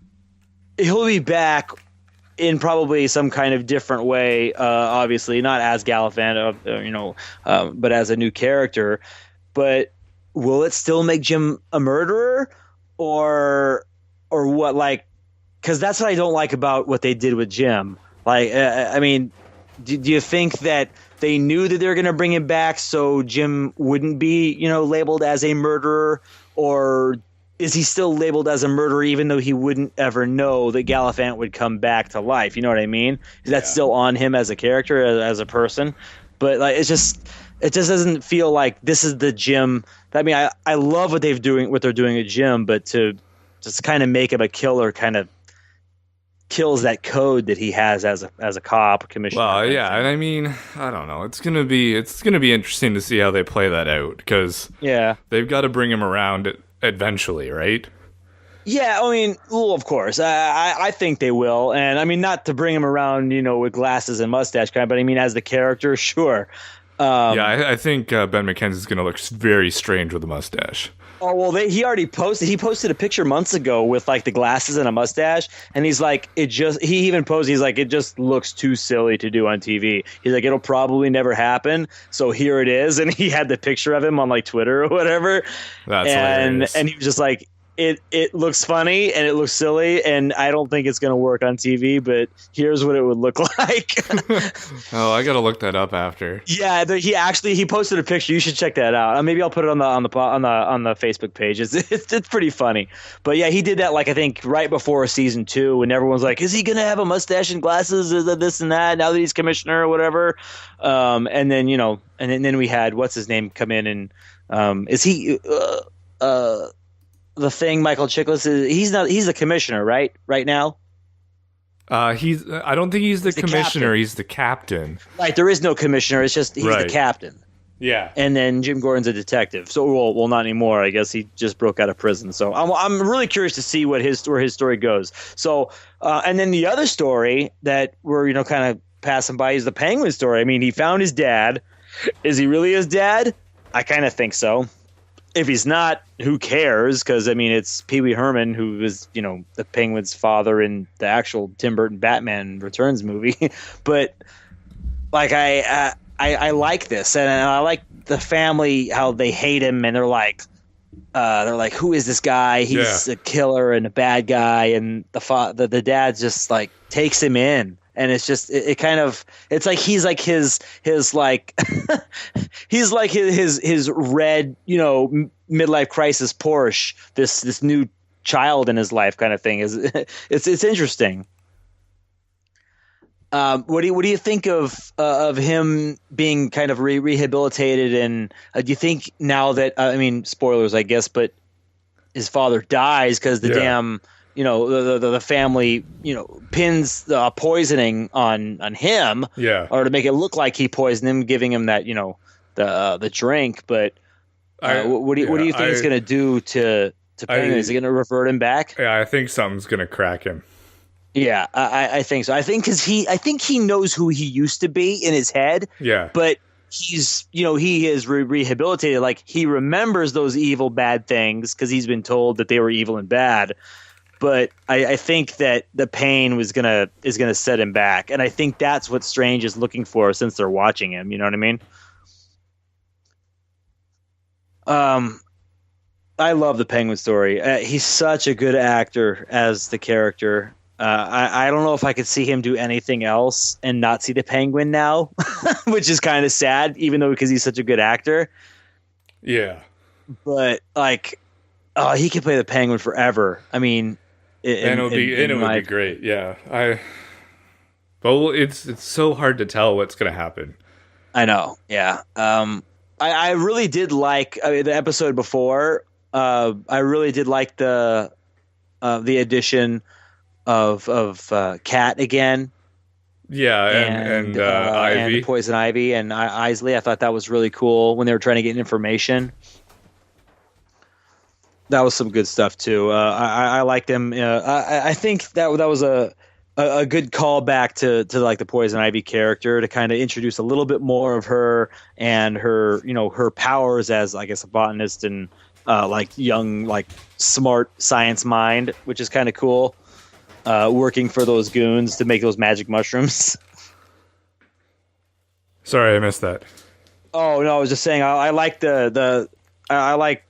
Speaker 2: he'll be back in probably some kind of different way. Obviously, not as Gallivant, but as a new character. But will it still make Jim a murderer? Or what? Like, because that's what I don't like about what they did with Jim. Like, I mean, do you think that they knew that they were going to bring him back so Jim wouldn't be, labeled as a murderer, or is he still labeled as a murderer even though he wouldn't ever know that Gallivant would come back to life? You know what I mean? Is that still on him as a character, as a person? But like, it just doesn't feel like this is the Jim. I mean, I love what they're doing with Jim, but to just kind of make him a killer kind of kills that code that he has as a cop commissioner.
Speaker 3: Well, yeah, and I mean, I don't know. It's gonna be interesting to see how they play that out because they've got to bring him around eventually, right?
Speaker 2: Yeah, I mean, well, of course, I think they will, and I mean, not to bring him around, with glasses and mustache kind of, but I mean, as the character, sure.
Speaker 3: I think Ben McKenzie's going to look very strange with a mustache.
Speaker 2: Oh, well, he already posted a picture months ago with like the glasses and a mustache. And he's like, he even posted, he's like, it just looks too silly to do on TV. He's like, it'll probably never happen. So here it is. And he had the picture of him on like Twitter or whatever.
Speaker 3: That's hilarious.
Speaker 2: And he was just like, it looks funny and it looks silly, and I don't think it's going to work on TV. But here's what it would look like.
Speaker 3: Oh, I gotta look that up after.
Speaker 2: Yeah, he posted a picture. You should check that out. Maybe I'll put it on the Facebook page. It's pretty funny. But yeah, he did that like I think right before season 2, and everyone's like, "Is he going to have a mustache and glasses? Is it this and that? Now that he's commissioner or whatever." And then and then we had what's his name come in and is he the thing Michael Chiklis is he's the commissioner right now.
Speaker 3: I don't think he's the commissioner. He's the captain.
Speaker 2: Right, there is no commissioner. It's just he's the captain.
Speaker 3: Yeah,
Speaker 2: and then Jim Gordon's a detective. So well, not anymore. I guess he just broke out of prison. So I'm really curious to see where his story goes. So and then the other story that we're kind of passing by is the Penguin story. I mean, he found his dad. Is he really his dad? I kind of think so. If he's not, who cares? Because I mean, it's Pee Wee Herman, who was the Penguin's father in the actual Tim Burton Batman Returns movie. But like I like this, and I like the family how they hate him, and they're like, who is this guy? He's a killer and a bad guy, and the dad just like takes him in. And it's just it kind of it's like he's like his like he's like his red midlife crisis Porsche, this new child in his life kind of thing. It's interesting. What do you think of him being kind of rehabilitated, and do you think now that I mean spoilers I guess, but his father dies because the damn the family, pins poisoning on him, or to make it look like he poisoned him, giving him that, the drink. But what do you think it's going to do to Penguin? Is it going to revert him back?
Speaker 3: Yeah, I think something's going to crack him.
Speaker 2: Yeah, I think so. I think he knows who he used to be in his head.
Speaker 3: Yeah,
Speaker 2: but he's he is rehabilitated. Like he remembers those evil bad things because he's been told that they were evil and bad. But I think that the pain is gonna set him back, and I think that's what Strange is looking for since they're watching him. You know what I mean? I love the Penguin story. He's such a good actor as the character. I don't know if I could see him do anything else and not see the Penguin now, which is kind of sad, even though because he's such a good actor.
Speaker 3: Yeah,
Speaker 2: but like, he could play the Penguin forever. I mean.
Speaker 3: It would be great, yeah. But it's so hard to tell what's going to happen.
Speaker 2: I know, yeah. I really did like the episode before. I really did like the addition of Cat again.
Speaker 3: Yeah, and Ivy,
Speaker 2: and Poison Ivy, and Isley. I thought that was really cool when they were trying to get information. That was some good stuff too. I liked them. I think that was a good callback to like the Poison Ivy character to kind of introduce a little bit more of her and her her powers as I guess a botanist and like young like smart science mind, which is kind of cool. Working for those goons to make those magic mushrooms.
Speaker 3: Sorry, I missed that.
Speaker 2: Oh no, I was just saying I like I like.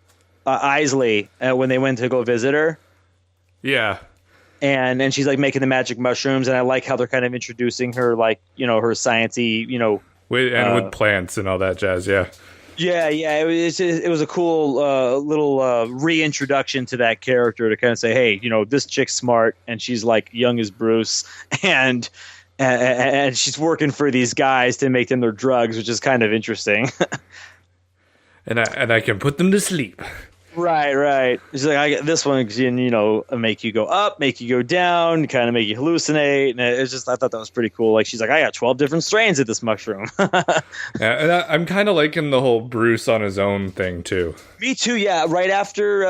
Speaker 2: Isley when they went to go visit her.
Speaker 3: Yeah.
Speaker 2: And she's like making the magic mushrooms, and I like how they're kind of introducing her like, her sciencey,
Speaker 3: with plants and all that jazz, yeah.
Speaker 2: Yeah, it was a cool little reintroduction to that character to kind of say, hey, this chick's smart and she's like young as Bruce and she's working for these guys to make them their drugs, which is kind of interesting.
Speaker 3: and I can put them to sleep.
Speaker 2: Right. She's like, I get this one can, make you go up, make you go down, kind of make you hallucinate. And it's just, I thought that was pretty cool. Like, she's like, I got 12 different strains of this mushroom.
Speaker 3: Yeah, and I'm kind of liking the whole Bruce on his own thing, too.
Speaker 2: Me too, yeah. Right after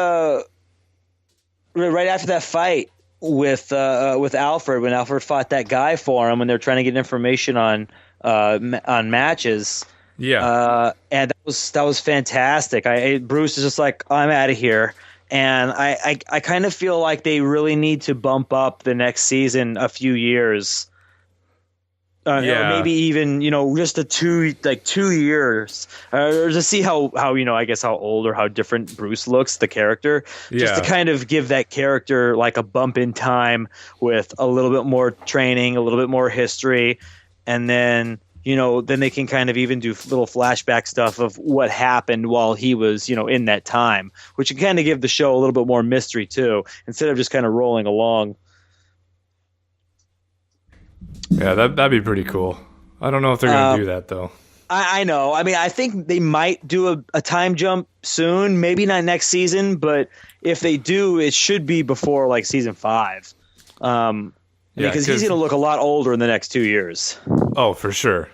Speaker 2: that fight with Alfred, when Alfred fought that guy for him, when they're trying to get information on matches.
Speaker 3: Yeah,
Speaker 2: and that was fantastic. Bruce is just like, I'm out of here, and I kind of feel like they really need to bump up the next season a few years, Or maybe even, just 2 years, or to see how I guess how old or how different Bruce looks, the character, just to kind of give that character like a bump in time with a little bit more training, a little bit more history, and then then they can kind of even do little flashback stuff of what happened while he was in that time, which can kind of give the show a little bit more mystery too, instead of just kind of rolling along.
Speaker 3: Yeah, that'd be pretty cool. I don't know if they're going to do that, though.
Speaker 2: I know. I mean, I think they might do a time jump soon. Maybe not next season, but if they do, it should be before, like, season 5. Because he's going to look a lot older in the next 2 years.
Speaker 3: Oh, for sure.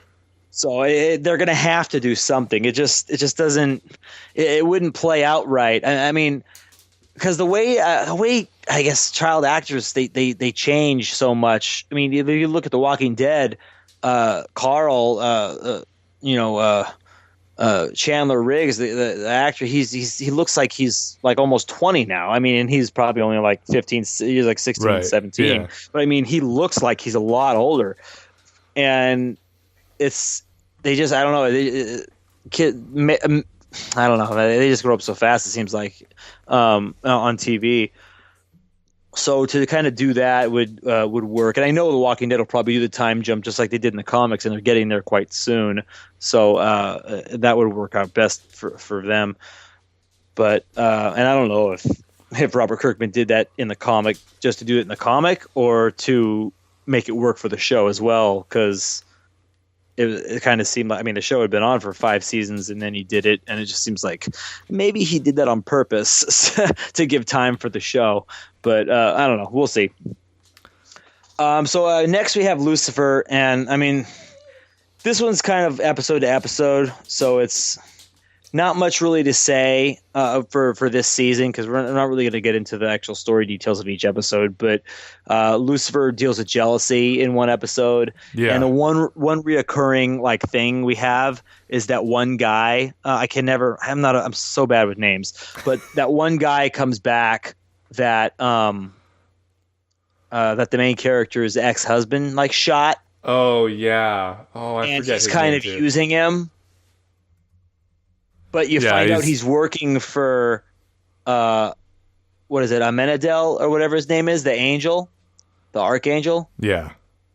Speaker 3: So
Speaker 2: they're going to have to do something. It just doesn't – it wouldn't play out right. I mean – because the way I guess child actors they change so much. I mean, if you look at The Walking Dead, Carl, Chandler Riggs, the actor, he looks like he's like almost 20 now. I mean, and he's probably only like 15. He's like 16, right. 17. Yeah. But I mean, he looks like he's a lot older, and they just I don't know. I don't know. They just grow up so fast. It seems like on TV. So to kind of do that would work. And I know The Walking Dead will probably do the time jump just like they did in the comics, and they're getting there quite soon. So that would work out best for them. But and I don't know if Robert Kirkman did that in the comic just to do it in the comic or to make it work for the show as well, because it kind of seemed like, I mean, the show had been on for 5 seasons and then he did it, and it just seems like maybe he did that on purpose to give time for the show. But I don't know. We'll see. So next we have Lucifer, and I mean, this one's kind of episode to episode, so it's not much really to say for this season, because we're not really going to get into the actual story details of each episode. But Lucifer deals with jealousy in one episode, and the one reoccurring like thing we have is that one guy. I'm so bad with names, but that one guy comes back that that the main character's ex-husband like shot.
Speaker 3: Oh yeah. Oh, I forget.
Speaker 2: He's kind of using him. But you find out he's working for, what is it, Amenadel or whatever his name is, the angel, the archangel.
Speaker 3: Yeah.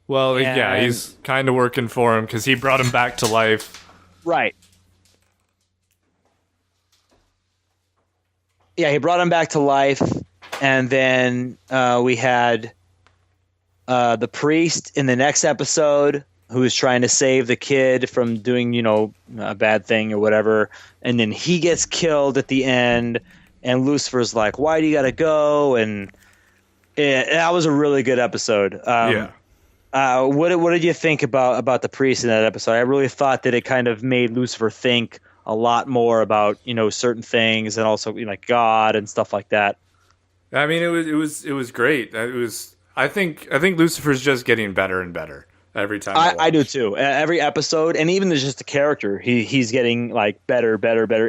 Speaker 3: Well, he's kind of working for him because he brought him back to life.
Speaker 2: Right. Yeah, he brought him back to life, and then we had the priest in the next episode, who is trying to save the kid from doing, a bad thing or whatever. And then he gets killed at the end, and Lucifer's like, why do you got to go? And that was a really good episode. What did you think about the priest in that episode? I really thought that it kind of made Lucifer think a lot more about, certain things, and also like God and stuff like that.
Speaker 3: I mean, it was great. I think Lucifer's just getting better and better every time.
Speaker 2: I do too. Every episode, and even there's just a character, he's getting like better.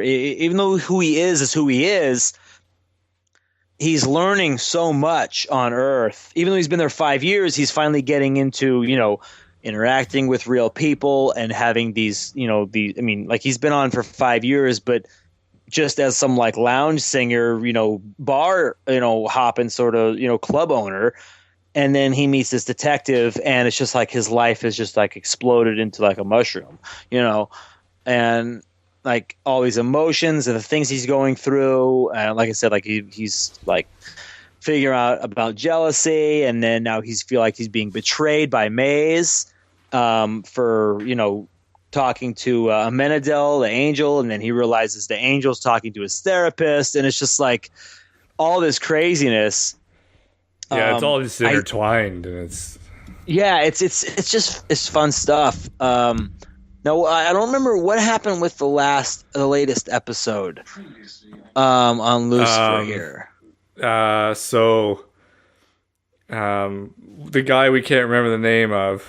Speaker 2: Even though who he is who he is, he's learning so much on Earth. Even though he's been there 5 years, he's finally getting into interacting with real people and having these he's been on for 5 years, but just as some like lounge singer, bar hopping sort of club owner. And then he meets this detective, and it's just like his life has just like exploded into like a mushroom, and like all these emotions and the things he's going through. And like I said, like he's like figuring out about jealousy, and then now he's feel like he's being betrayed by Maze for talking to Amenadel, the angel, and then he realizes the angel's talking to his therapist, and it's just like all this craziness.
Speaker 3: Yeah, it's all just intertwined, and it's
Speaker 2: it's fun stuff. No, I don't remember what happened with the latest episode on Lucifer here.
Speaker 3: So the guy we can't remember the name of.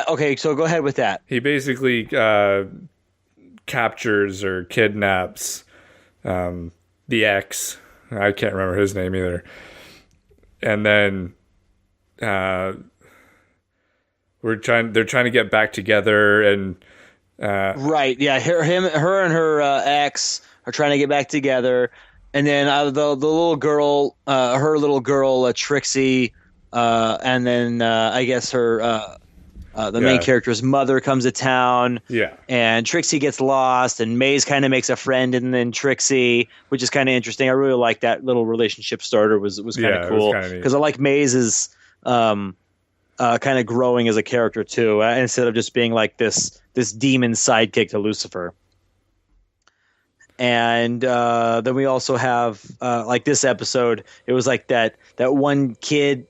Speaker 2: Okay, so go ahead with that.
Speaker 3: He basically captures or kidnaps the ex. I can't remember his name either. And then they're trying to get back together, and
Speaker 2: right, yeah, her and her ex are trying to get back together, and then the little girl, her little girl, Trixie, and then I guess her the main character's mother comes to town.
Speaker 3: Yeah. And
Speaker 2: Trixie gets lost, and Maze kind of makes a friend and then Trixie, which is kind of interesting. I really like that little relationship starter. Was kind of cool because I like Maze's kind of growing as a character too, instead of just being like this demon sidekick to Lucifer. And then we also have like this episode. It was like that one kid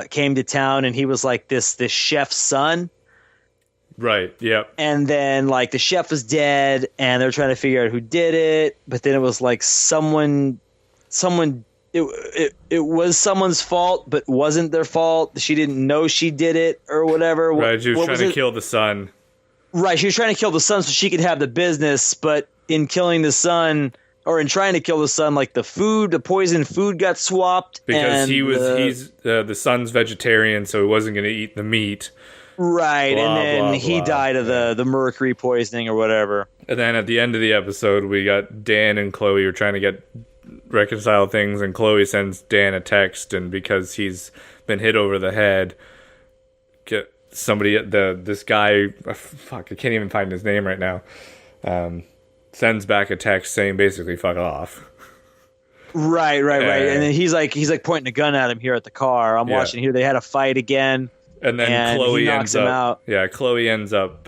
Speaker 2: came to town, and he was like this chef's son.
Speaker 3: Right. Yep.
Speaker 2: And then like the chef was dead, and they're trying to figure out who did it. But then it was like someone. It was someone's fault, but wasn't their fault. She didn't know she did it or whatever.
Speaker 3: Right. She was trying to kill the son. Right.
Speaker 2: She was trying to kill the son so she could have the business, but in killing the son. Or in trying to kill the son, like the poisoned food got swapped
Speaker 3: because he's the son's vegetarian, so he wasn't going to eat the meat.
Speaker 2: Right, blah, and then he died of the mercury poisoning or whatever.
Speaker 3: And then at the end of the episode, we got Dan and Chloe are trying to reconcile things, and Chloe sends Dan a text, and because he's been hit over the head, this guy, fuck, I can't even find his name right now. Sends back a text saying basically fuck off.
Speaker 2: Right. And then he's like pointing a gun at him here at the car. I'm watching here. They had a fight again.
Speaker 3: And then Chloe ends up Chloe ends up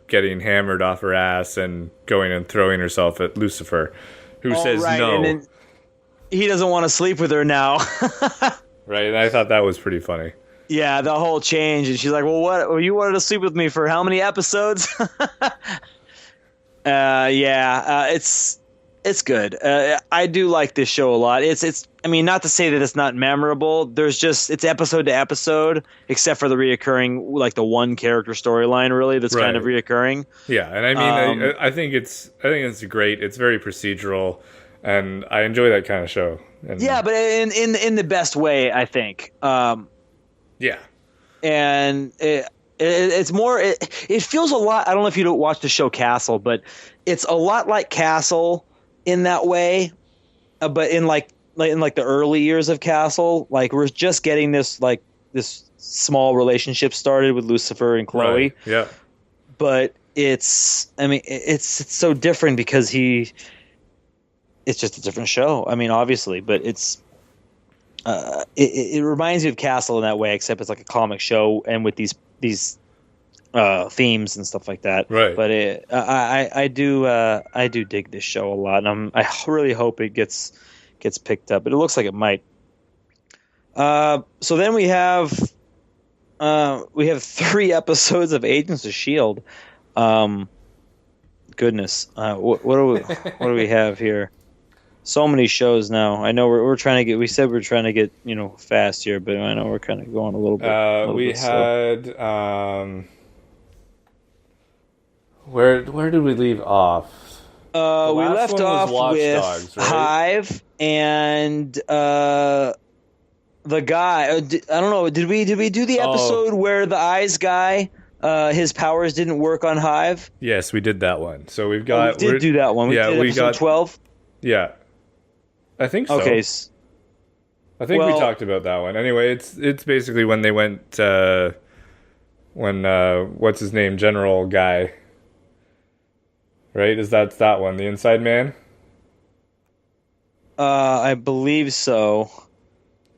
Speaker 3: getting hammered off her ass and going and throwing herself at Lucifer, who says no.
Speaker 2: And then he doesn't want to sleep with her now.
Speaker 3: Right, and I thought that was pretty funny.
Speaker 2: Yeah, the whole change, and she's like, "Well, what? Well, you wanted to sleep with me for how many episodes?" It's good. I do like this show a lot. It's. I mean, not to say that it's not memorable. It's episode to episode, except for the reoccurring, like the one character storyline, really that's kind of reoccurring.
Speaker 3: Yeah, and I mean, I think it's great. It's very procedural, and I enjoy that kind of show. And,
Speaker 2: yeah, but in the best way, I think.
Speaker 3: Yeah,
Speaker 2: and it's more. It feels a lot. I don't know if you don't watch the show Castle, but it's a lot like Castle in that way, but in like the early years of Castle, like we're just getting this small relationship started with Lucifer and Chloe.
Speaker 3: Right. Yeah,
Speaker 2: but it's so different because it's just a different show. I mean, obviously, but it's. It reminds me of Castle in that way, except it's like a comic show and with these themes and stuff like that.
Speaker 3: Right.
Speaker 2: But I do dig this show a lot, and I really hope it gets picked up. But it looks like it might. So then we have 3 episodes of Agents of S.H.I.E.L.D. Goodness, what do we have here? So many shows now. I know we're trying to get. We said we're trying to get fast here, but I know we're kind of going a little bit.
Speaker 3: We had where did we leave off?
Speaker 2: We left off with
Speaker 3: Dogs, right?
Speaker 2: Hive and the guy. I don't know. Did we do the episode where the Eyes guy? His powers didn't work on Hive.
Speaker 3: Yes, we did that one. So we've got.
Speaker 2: We did do that one. We got 12.
Speaker 3: Yeah. I think so.
Speaker 2: Okay.
Speaker 3: I think we talked about that one. Anyway, it's basically when they went what's his name, General guy. Right? That's that one, the Inside Man?
Speaker 2: I believe so.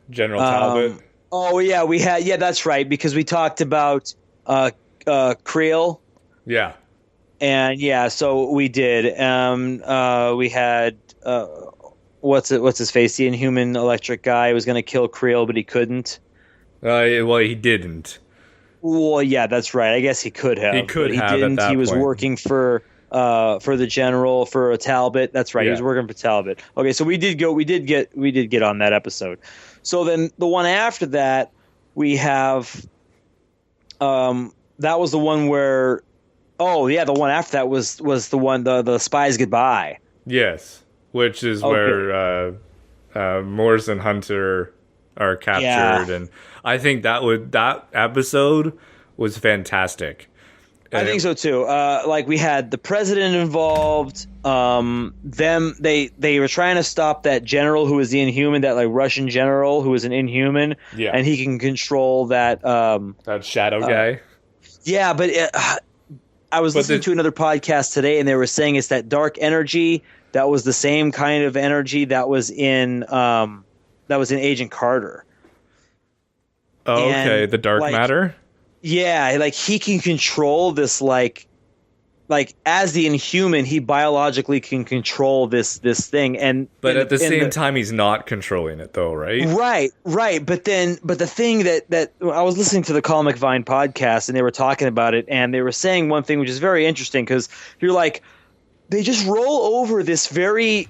Speaker 3: General Talbot.
Speaker 2: Oh yeah, that's right, because we talked about Creel.
Speaker 3: Yeah.
Speaker 2: And so we did. We had what's his face? The Inhuman Electric guy was going to kill Creel, but he couldn't.
Speaker 3: Well, he didn't.
Speaker 2: Well, yeah, that's right. I guess he could have.
Speaker 3: He could have.
Speaker 2: He didn't.
Speaker 3: At that
Speaker 2: he was
Speaker 3: point.
Speaker 2: working for the general, for Talbot. That's right. Yeah. He was working for Talbot. Okay, so we did get on that episode. So then the one after that, we have that was the one where the one after that was the one the Spy's Goodbye.
Speaker 3: Yes, which is where Morrison Hunter are captured, and I think that episode was fantastic.
Speaker 2: I think so too. Like we had the president involved. They were trying to stop that general who was the Inhuman, that like Russian general who was an Inhuman, and he can control that
Speaker 3: that shadow guy.
Speaker 2: Yeah, but I was listening to another podcast today, and they were saying it's that dark energy that was the same kind of energy that was in Agent Carter.
Speaker 3: Oh, okay, the dark matter.
Speaker 2: Yeah, like he can control this, like as the Inhuman, he biologically can control this thing,
Speaker 3: but at the same time, he's not controlling it, though, right?
Speaker 2: Right. But the thing that I was listening to the Comic Vine podcast, and they were talking about it, and they were saying one thing which is very interesting, because you're like, they just roll over this very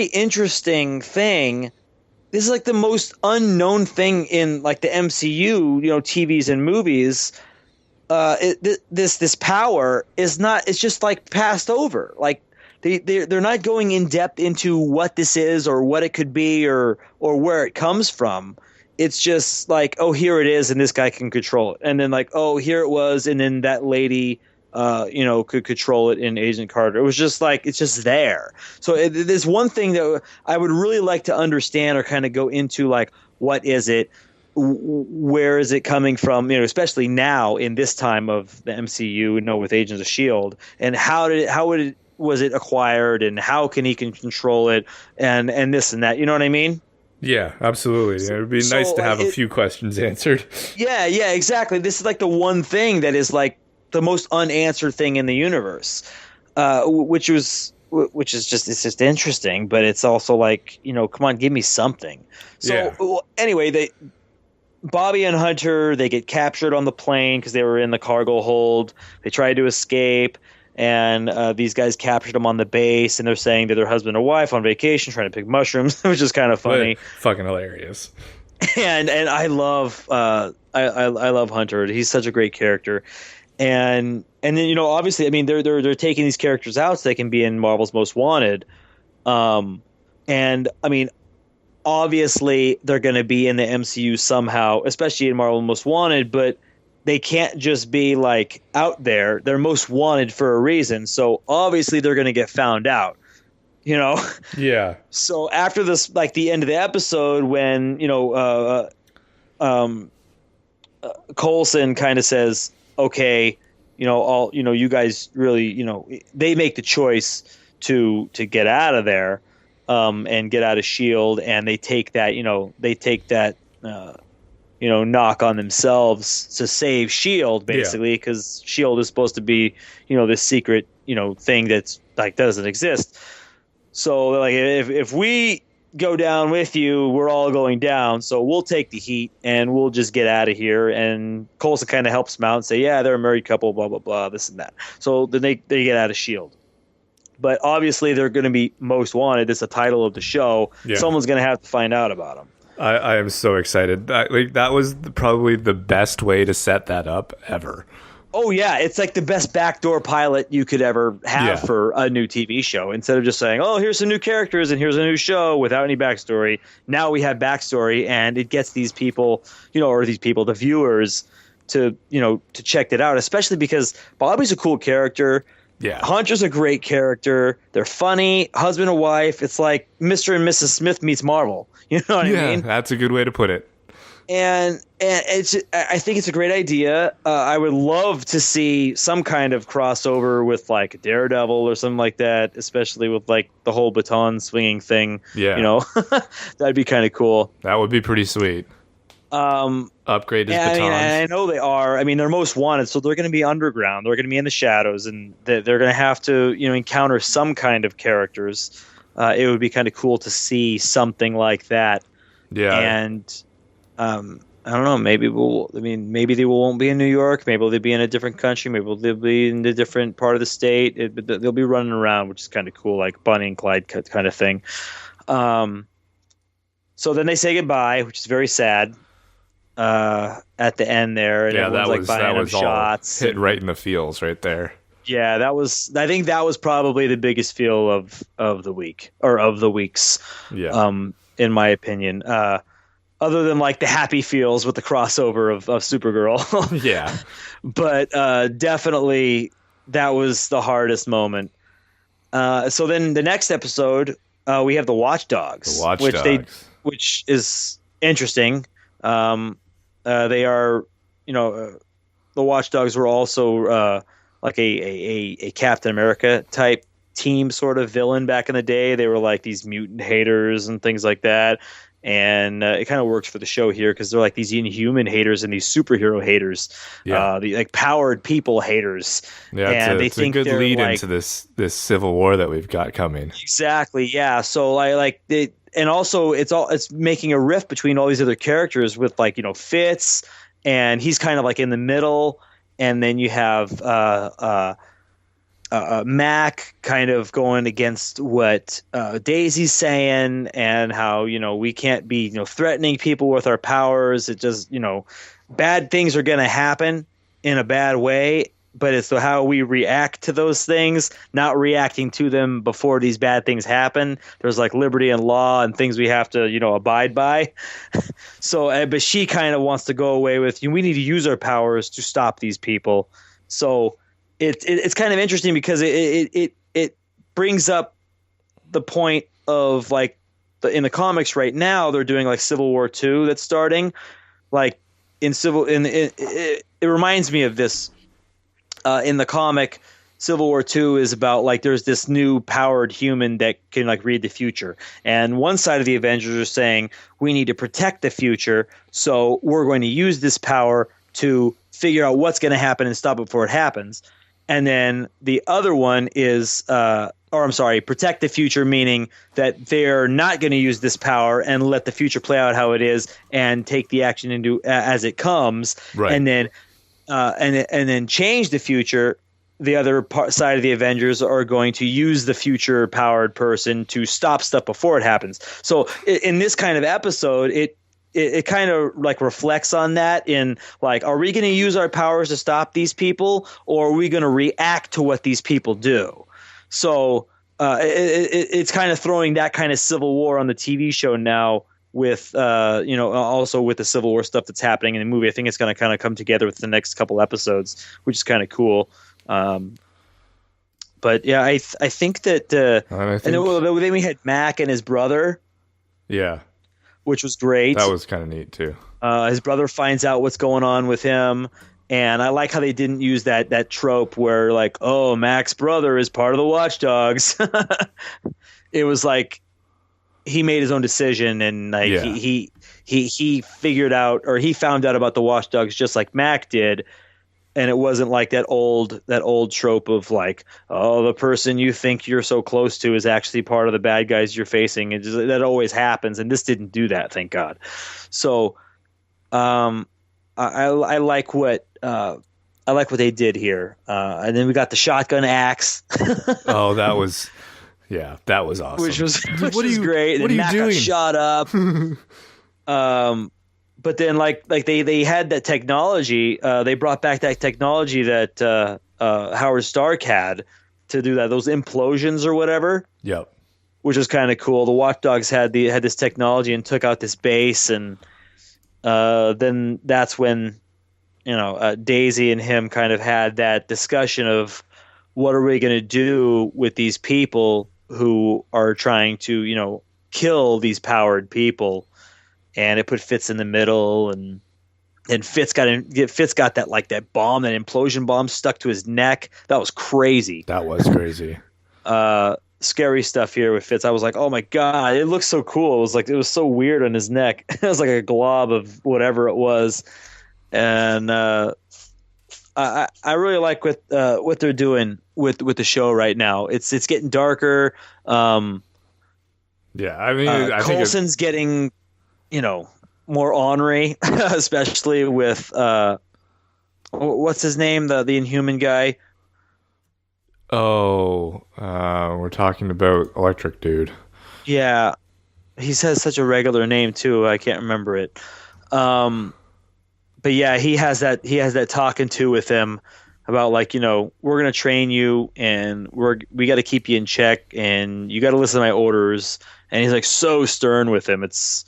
Speaker 2: interesting thing. This is like the most unknown thing in like the MCU, TVs and movies. This power is not. It's just like passed over. Like they're not going in depth into what this is or what it could be or where it comes from. It's just like, oh, here it is, and this guy can control it, and then like, oh, here it was, and then that lady, could control it in Agent Carter. It was just like, it's just there. So there's one thing that I would really like to understand or kind of go into, like, what is it? Where is it coming from? Especially now in this time of the MCU, with Agents of S.H.I.E.L.D. and was it acquired, and how can he control it, and this and that. You know what I mean?
Speaker 3: Yeah, absolutely. It would be nice to have a few questions answered. Yeah,
Speaker 2: exactly. This is like the one thing that is like the most unanswered thing in the universe, which is just, it's just interesting, but it's also like, come on, give me something. So anyway, Bobby and Hunter, they get captured on the plane because they were in the cargo hold. They tried to escape, and these guys captured them on the base, and they're saying that they're husband and wife on vacation trying to pick mushrooms, which is kind of funny.
Speaker 3: Fucking hilarious.
Speaker 2: And I love I love Hunter. He's such a great character. And then, obviously, I mean, they're taking these characters out so they can be in Marvel's Most Wanted. And I mean, obviously they're going to be in the MCU somehow, especially in Marvel Most Wanted, but they can't just be like out there. They're most wanted for a reason. So obviously they're going to get found out, Yeah. So after this, like the end of the episode, when, Coulson kind of says, okay, you guys really, they make the choice to get out of there, and get out of S.H.I.E.L.D., and they take that, knock on themselves to save S.H.I.E.L.D., basically, because S.H.I.E.L.D. is supposed to be, this secret, thing that's like doesn't exist. So like, if we go down with you, we're all going down, so we'll take the heat and we'll just get out of here. And Coulson kind of helps them out and say, yeah, they're a married couple, blah blah blah, this and that. So then they get out of S.H.I.E.L.D. But obviously they're going to be most wanted. It's the title of the show. Someone's going to have to find out about them.
Speaker 3: I am so excited. That was probably the best way to set that up ever.
Speaker 2: Oh, yeah. It's like the best backdoor pilot you could ever have for a new TV show. Instead of just saying, oh, here's some new characters and here's a new show without any backstory. Now we have backstory, and it gets these people, the viewers, to check it out, especially because Bobby's a cool character.
Speaker 3: Yeah.
Speaker 2: Hunter's a great character. They're funny. Husband and wife. It's like Mr. and Mrs. Smith meets Marvel. You know what I mean?
Speaker 3: Yeah, that's a good way to put it.
Speaker 2: And I think it's a great idea. I would love to see some kind of crossover with like Daredevil or something like that, especially with like the whole baton swinging thing.
Speaker 3: Yeah.
Speaker 2: That'd be kind of cool.
Speaker 3: That would be pretty sweet. Upgrade his batons.
Speaker 2: I know they are. I mean, they're most wanted, so they're going to be underground. They're going to be in the shadows, and they're going to have to, encounter some kind of characters. It would be kind of cool to see something like that.
Speaker 3: Yeah.
Speaker 2: And I don't know. Maybe maybe they won't be in New York. Maybe they'll be in a different country. Maybe they'll be in a different part of the state. They'll be running around, which is kind of cool, like Bonnie and Clyde kind of thing. So then they say goodbye, which is very sad. At the end there, and everyone's buying them shots,
Speaker 3: hit right in the feels right there.
Speaker 2: Yeah, I think that was probably the biggest feel of the week, or of the weeks.
Speaker 3: Yeah.
Speaker 2: In my opinion.
Speaker 1: other than like the happy feels with the crossover of Supergirl.
Speaker 3: Yeah.
Speaker 1: But definitely that was the hardest moment. So then the next episode, we have the Watchdogs, which is interesting. They are, the Watchdogs were also like a Captain America type team sort of villain back in the day. They were like these mutant haters and things like that. And it kind of works for the show here because they're like these inhuman haters and these superhero haters, the like powered people haters.
Speaker 3: Yeah,
Speaker 1: and
Speaker 3: it's a good lead into this civil war that we've got coming.
Speaker 1: Exactly, yeah. So and also it's making a rift between all these other characters with like Fitz, and he's kind of like in the middle, and then you have Mac kind of going against what Daisy's saying, and how we can't be threatening people with our powers. It just bad things are going to happen in a bad way, but it's how we react to those things, not reacting to them before these bad things happen. There's like liberty and law and things we have to abide by. So but she kind of wants to go away with we need to use our powers to stop these people. So it's kind of interesting because it brings up the point of like in the comics right now they're doing like Civil War II that's starting, like it reminds me of this in the comic. Civil War II is about like there's this new powered human that can like read the future, and one side of the Avengers are saying we need to protect the future, so we're going to use this power to figure out what's going to happen and stop it before it happens. And then the other one is, protect the future, meaning that they're not going to use this power and let the future play out how it is and take the action into as it comes.
Speaker 3: Right.
Speaker 1: And then, and then change the future. The other side of the Avengers are going to use the future powered person to stop stuff before it happens. So in this kind of episode, it kind of like reflects on that in like, are we going to use our powers to stop these people, or are we going to react to what these people do? So it's kind of throwing that kind of civil war on the TV show now with, also with the Civil War stuff that's happening in the movie. I think it's going to kind of come together with the next couple episodes, which is kind of cool. But yeah, I think that, and then we had Mac and his brother.
Speaker 3: Yeah.
Speaker 1: Which was great.
Speaker 3: That was kind of neat too.
Speaker 1: His brother finds out what's going on with him, and I like how they didn't use that trope where like, oh, Mac's brother is part of the Watchdogs. It was like he made his own decision, and like he figured out, or he found out about the Watchdogs just like Mac did. And it wasn't like that old trope of like, oh, the person you think you're so close to is actually part of the bad guys you're facing. That always happens, and this didn't do that, thank God. So, I like what they did here. And then we got the shotgun axe.
Speaker 3: Oh, that was awesome.
Speaker 1: Which was great.
Speaker 3: What are you doing?
Speaker 1: Got shot up. But then, like they had that technology. They brought back that technology that Howard Stark had to do that. Those implosions or whatever.
Speaker 3: Yep.
Speaker 1: Which was kind of cool. The Watchdogs had this technology and took out this base, and then that's when Daisy and him kind of had that discussion of what are we going to do with these people who are trying to kill these powered people. And it put Fitz in the middle, and Fitz got that like that bomb, that implosion bomb stuck to his neck. That was crazy.
Speaker 3: That was crazy.
Speaker 1: Scary stuff here with Fitz. I was like, oh my God, it looks so cool. It was so weird on his neck. It was like a glob of whatever it was. And I really like what they're doing with the show right now. It's getting darker.
Speaker 3: Yeah, I mean, I
Speaker 1: Coulson's getting more ornery, especially with what's his name, the Inhuman guy.
Speaker 3: Oh, we're talking about Electric Dude.
Speaker 1: Yeah, he says such a regular name too. I can't remember it. But yeah, he has that talking to with him about like, we're gonna train you, and we got to keep you in check, and you got to listen to my orders. And he's like so stern with him. It's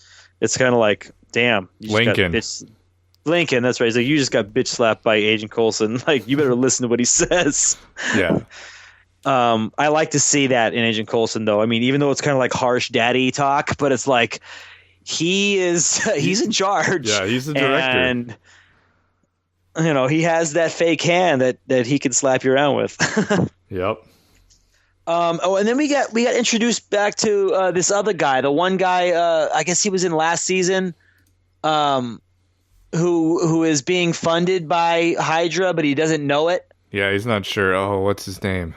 Speaker 1: kind of like damn,
Speaker 3: Lincoln.
Speaker 1: Lincoln, that's right. He's like, you just got bitch slapped by Agent Coulson. Like, you better listen to what he says.
Speaker 3: Yeah.
Speaker 1: I like to see that in Agent Coulson, though. I mean, even though it's kind of like harsh daddy talk, but it's like he's in charge.
Speaker 3: Yeah, he's the director.
Speaker 1: And, he has that fake hand that he can slap you around with.
Speaker 3: Yep.
Speaker 1: And then we got introduced back to this other guy, the one guy, I guess he was in last season, who is being funded by Hydra, but he doesn't know it.
Speaker 3: Yeah, he's not sure. Oh, what's his name?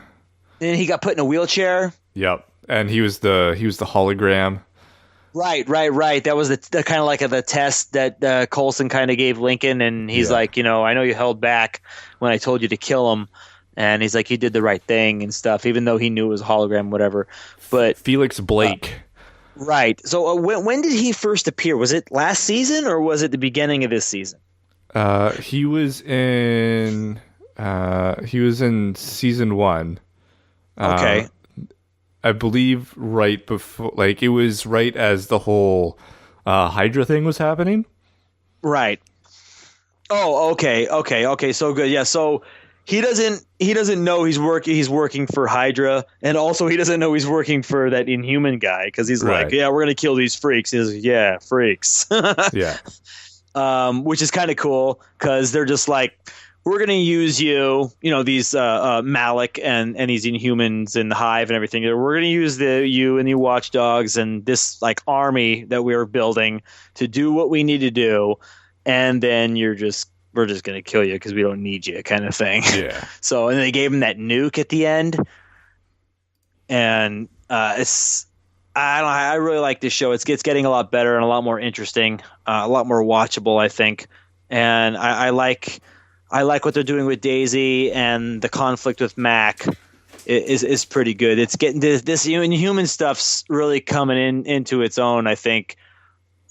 Speaker 1: Then he got put in a wheelchair.
Speaker 3: Yep. And he was the hologram.
Speaker 1: Right. That was the kind of like the test that Coulson kind of gave Lincoln, and he's like, I know you held back when I told you to kill him, and he's like, you did the right thing and stuff, even though he knew it was a hologram, whatever. But
Speaker 3: Felix Blake.
Speaker 1: Right. So when did he first appear? Was it last season or was it the beginning of this season?
Speaker 3: He was in season 1.
Speaker 1: Okay.
Speaker 3: I believe right before, like, it was right as the whole Hydra thing was happening.
Speaker 1: Right. Oh, okay. So good. Yeah. So he doesn't know he's working for Hydra, and also he doesn't know he's working for that Inhuman guy, because he's like, yeah, we're gonna kill these freaks. He's like, yeah, freaks.
Speaker 3: Yeah.
Speaker 1: Which is kind of cool, because they're just like, we're gonna use you, these Malik and these Inhumans and the Hive and everything. We're gonna use you and the Watchdogs and this like army that we're building to do what we need to do, and then we're just going to kill you because we don't need you, kind of thing.
Speaker 3: Yeah.
Speaker 1: So, and they gave him that nuke at the end. And I really like this show. It's getting a lot better and a lot more interesting, a lot more watchable, I think. And I like what they're doing with Daisy, and the conflict with Mac is pretty good. It's getting this Inhuman stuff's really coming into its own, I think.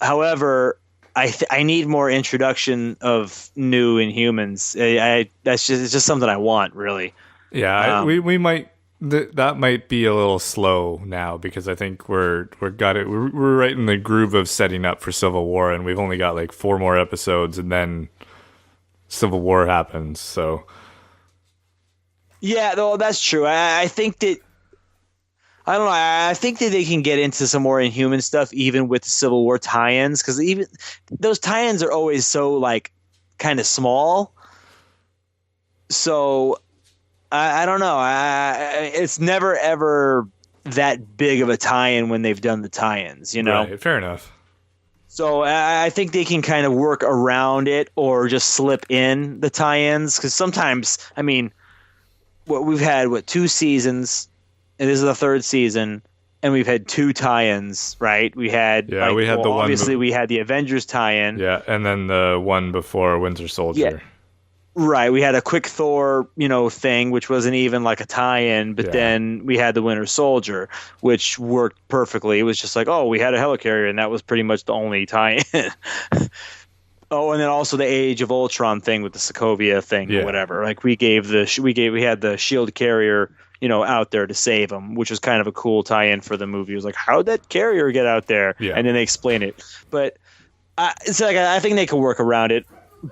Speaker 1: However, I need more introduction of new Inhumans. It's just something I want, really.
Speaker 3: Yeah, we might that might be a little slow now, because I think we're right in the groove of setting up for Civil War, and we've only got like 4 more episodes, and then Civil War happens. So
Speaker 1: yeah, though that's true. I think that. I don't know. I think that they can get into some more Inhuman stuff even with the Civil War tie-ins, because even those tie-ins are always so like kind of small. So I don't know. It's never ever that big of a tie-in when they've done the tie-ins.
Speaker 3: Right, fair enough.
Speaker 1: So I think they can kind of work around it or just slip in the tie-ins, because sometimes, I mean, we've had 2 seasons. And this is the 3rd season, and we've had 2 tie-ins, right? We had
Speaker 3: the one.
Speaker 1: Obviously, we had the Avengers tie-in.
Speaker 3: Yeah, and then the one before Winter Soldier.
Speaker 1: Yeah. Right. We had a quick Thor, thing, which wasn't even like a tie-in, but then we had the Winter Soldier, which worked perfectly. It was just like, oh, we had a helicarrier, and that was pretty much the only tie-in. Oh, and then also the Age of Ultron thing with the Sokovia thing or whatever. Like we had the shield carrier, out there to save him, which was kind of a cool tie-in for the movie. It was like, how'd that carrier get out there?
Speaker 3: Yeah.
Speaker 1: And then they explain it. But it's like, I think they could work around it.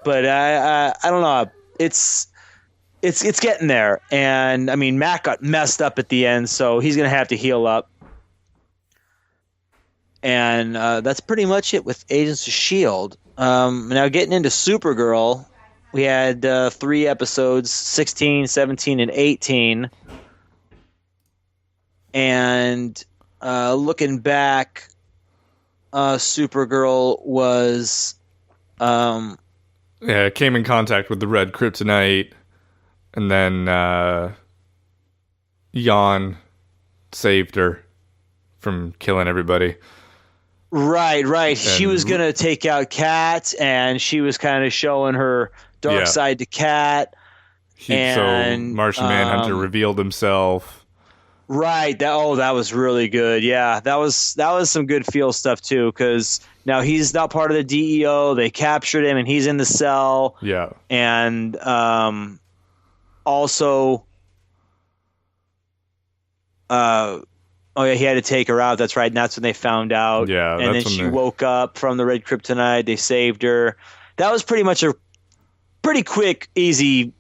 Speaker 1: But I don't know. It's getting there. And I mean, Mac got messed up at the end, so he's gonna have to heal up. And that's pretty much it with Agents of S.H.I.E.L.D. Now getting into Supergirl, we had 3 episodes, 16, 17, and 18. And looking back, Supergirl was...
Speaker 3: came in contact with the Red Kryptonite, and then Jan saved her from killing everybody.
Speaker 1: Right. And she was going to take out Kat, and she was kind of showing her dark side to Kat.
Speaker 3: So Martian Manhunter revealed himself.
Speaker 1: Right. That was really good. Yeah, that was some good feel stuff too, because now he's not part of the DEO. They captured him, and he's in the cell.
Speaker 3: Yeah.
Speaker 1: And also,
Speaker 2: Oh yeah, he had to take her out. That's right. And that's when they found out.
Speaker 3: Yeah,
Speaker 2: and then she woke up from the red kryptonite. They saved her. That was pretty much a pretty quick, easy,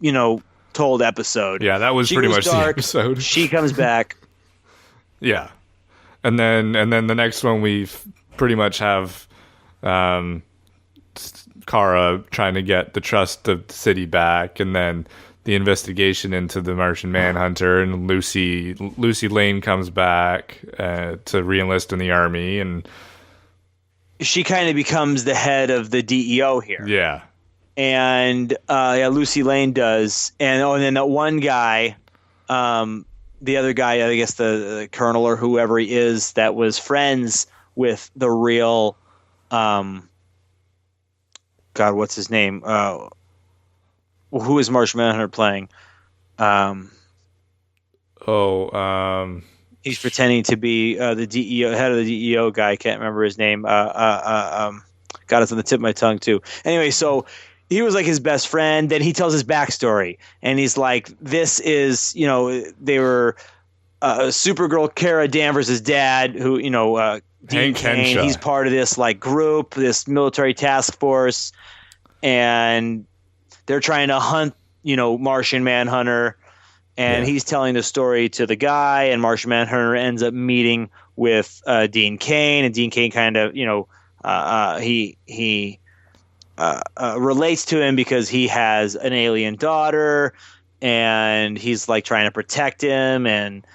Speaker 2: told episode.
Speaker 3: Yeah, that was pretty much the episode.
Speaker 2: She comes back.
Speaker 3: Yeah, and then the next one we pretty much have Kara trying to get the trust of the city back, and then the investigation into the Martian Manhunter, and Lucy Lane comes back to re-enlist in the army, and
Speaker 2: she kind of becomes the head of the DEO here.
Speaker 3: Yeah.
Speaker 2: And Lucy Lane does, and then that one guy, the other guy, I guess the colonel or whoever he is, that was friends with the real, God, what's his name? Who is Martian Manhunter playing? He's pretending to be the DEO head of the DEO guy. I can't remember his name. God, it's on the tip of my tongue too. Anyway, so he was like his best friend. Then he tells his backstory, and he's like, "This is, they were Supergirl Kara Danvers' dad, who, Dean Cain. He's part of this like group, this military task force, and they're trying to hunt, Martian Manhunter." And he's telling the story to the guy, and Martian Manhunter ends up meeting with Dean Cain, and Dean Cain kind of, he relates to him because he has an alien daughter, and he's like trying to protect him, and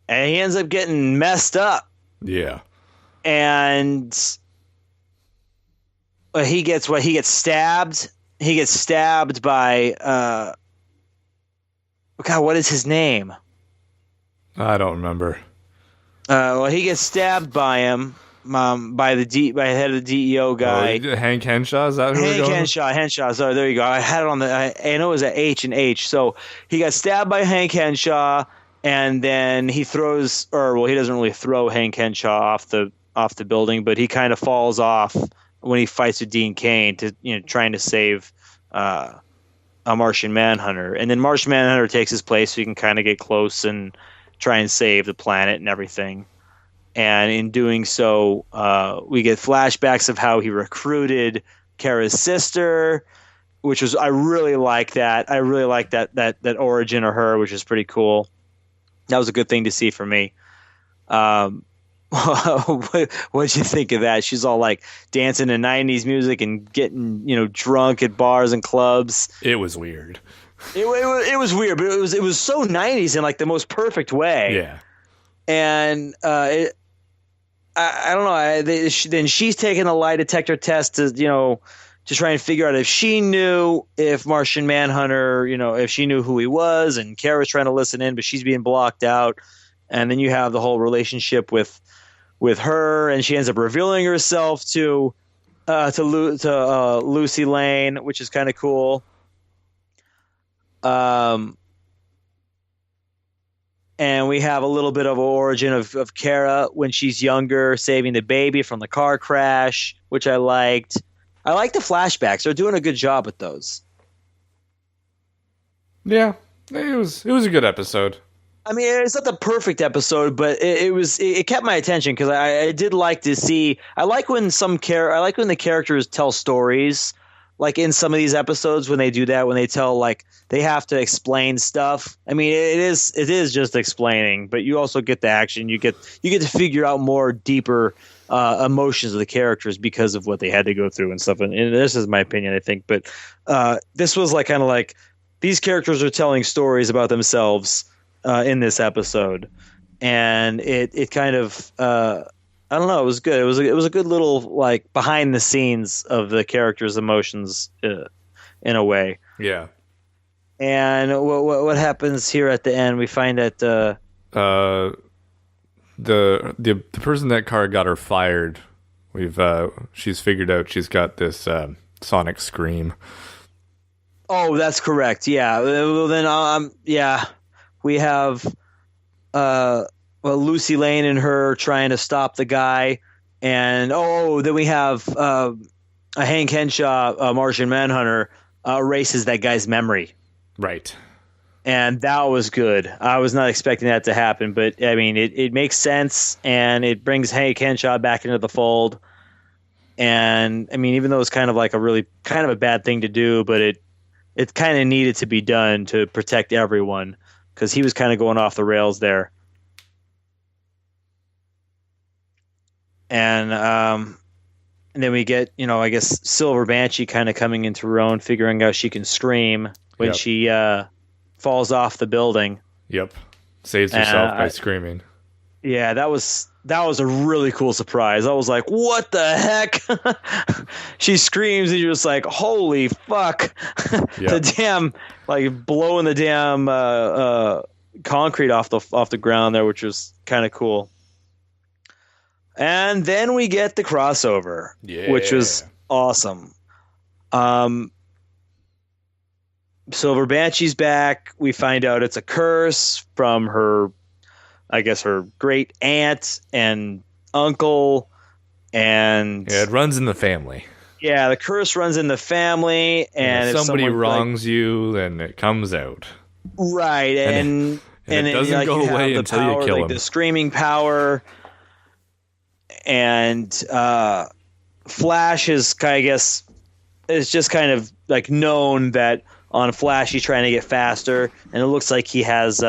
Speaker 2: he ends up getting messed up.
Speaker 3: Yeah,
Speaker 2: and he gets stabbed. He gets stabbed by. God, what is his name?
Speaker 3: I don't remember.
Speaker 2: He gets stabbed by him, by the head of the DEO guy.
Speaker 3: Hank Henshaw, is that who we're going?
Speaker 2: Henshaw. So there you go. I had it on I know it was a H and H. So he got stabbed by Hank Henshaw, and then he throws, he doesn't really throw Hank Henshaw off the building, but he kind of falls off when he fights with Dean Cain to trying to save a Martian Manhunter, and then Martian Manhunter takes his place, so you can kind of get close and try and save the planet and everything. And in doing so, we get flashbacks of how he recruited Kara's sister, which was, I really like that. I really like that origin of her, which is pretty cool. That was a good thing to see for me. What'd you think of that? She's all like dancing to 90s music and getting, drunk at bars and clubs.
Speaker 3: It was weird.
Speaker 2: It was weird, but it was so 90s in like the most perfect way.
Speaker 3: Yeah.
Speaker 2: And I don't know. Then she's taking a lie detector test to try and figure out if she knew if Martian Manhunter, if she knew who he was, and Kara's trying to listen in, but she's being blocked out. And then you have the whole relationship with her, and she ends up revealing herself to Lucy Lane, which is kind of cool. And we have a little bit of an origin of Kara when she's younger, saving the baby from the car crash, which I liked. I like the flashbacks. They're doing a good job with those.
Speaker 3: Yeah, it was a good episode.
Speaker 2: I mean, it's not the perfect episode, but it kept my attention because I did like to see. I like when the characters tell stories, like in some of these episodes when they do that, when they tell, like, they have to explain stuff. I mean, it is just explaining, but you also get the action. You get to figure out more deeper emotions of the characters because of what they had to go through and stuff. And this is my opinion, I think. But this was like kind of like these characters are telling stories about themselves. In this episode, and it kind of I don't know, it was good. It was a good little like behind the scenes of the characters' emotions in a way.
Speaker 3: Yeah.
Speaker 2: And what happens here at the end? We find that
Speaker 3: the person that Kara got her fired. She's figured out she's got this sonic scream.
Speaker 2: Oh, that's correct. Yeah. Well, then yeah. We have Lucy Lane and her trying to stop the guy. And, then we have a Hank Henshaw, Martian Manhunter, erases that guy's memory.
Speaker 3: Right.
Speaker 2: And that was good. I was not expecting that to happen, but I mean, it makes sense, and it brings Hank Henshaw back into the fold. And I mean, even though it's kind of like a bad thing to do, but it kind of needed to be done to protect everyone, because he was kind of going off the rails there. And then we get, I guess Silver Banshee kind of coming into her own, figuring out she can scream when she falls off the building.
Speaker 3: Yep. Saves herself by screaming.
Speaker 2: Yeah, that was a really cool surprise. I was like, what the heck? She screams and you're just like, holy fuck. The damn, like blowing the damn concrete off the ground there, which was kind of cool. And then we get the crossover, which was awesome. Silver Banshee's back. We find out it's a curse from her, I guess, her great aunt and uncle. And
Speaker 3: it runs in the family.
Speaker 2: Yeah, the curse runs in the family. And
Speaker 3: if somebody wrongs you, then it comes out.
Speaker 2: Right. And
Speaker 3: it doesn't go away until you kill him.
Speaker 2: The screaming power. And Flash is, I guess, is just kind of like known that on Flash he's trying to get faster, and it looks like he has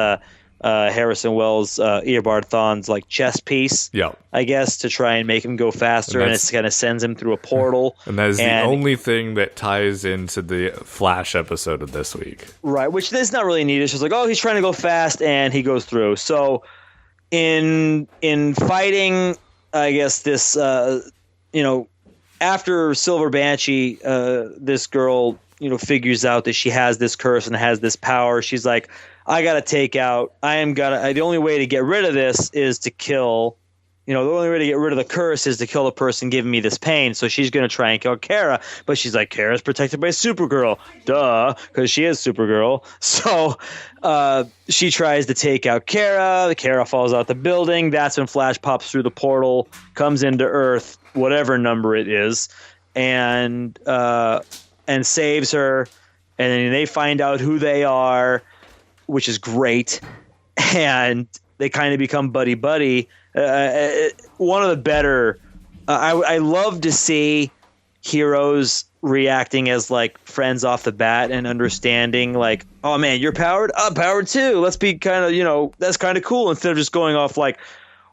Speaker 2: Harrison Wells' Eobard Thawne's like chest piece, I guess, to try and make him go faster, and it kind of sends him through a portal.
Speaker 3: And that is the only thing that ties into the Flash episode of this week.
Speaker 2: Right, which is not really needed. It's just like, oh, he's trying to go fast, and he goes through. So in fighting, I guess this, after Silver Banshee, this girl, figures out that she has this curse and has this power. She's like, I got to the only way to get rid of this is to kill, the only way to get rid of the curse is to kill the person giving me this pain. So she's going to try and kill Kara, but she's like, Kara's protected by Supergirl. Duh, because she is Supergirl. So she tries to take out Kara. Kara falls out the building. That's when Flash pops through the portal, comes into Earth, whatever number it is, and saves her. And then they find out who they are, which is great. And they kind of become buddy-buddy. One of the better I love to see heroes reacting as like friends off the bat and understanding like, oh man, you're powered, I'm powered too, let's be kind of, that's kind of cool, instead of just going off like,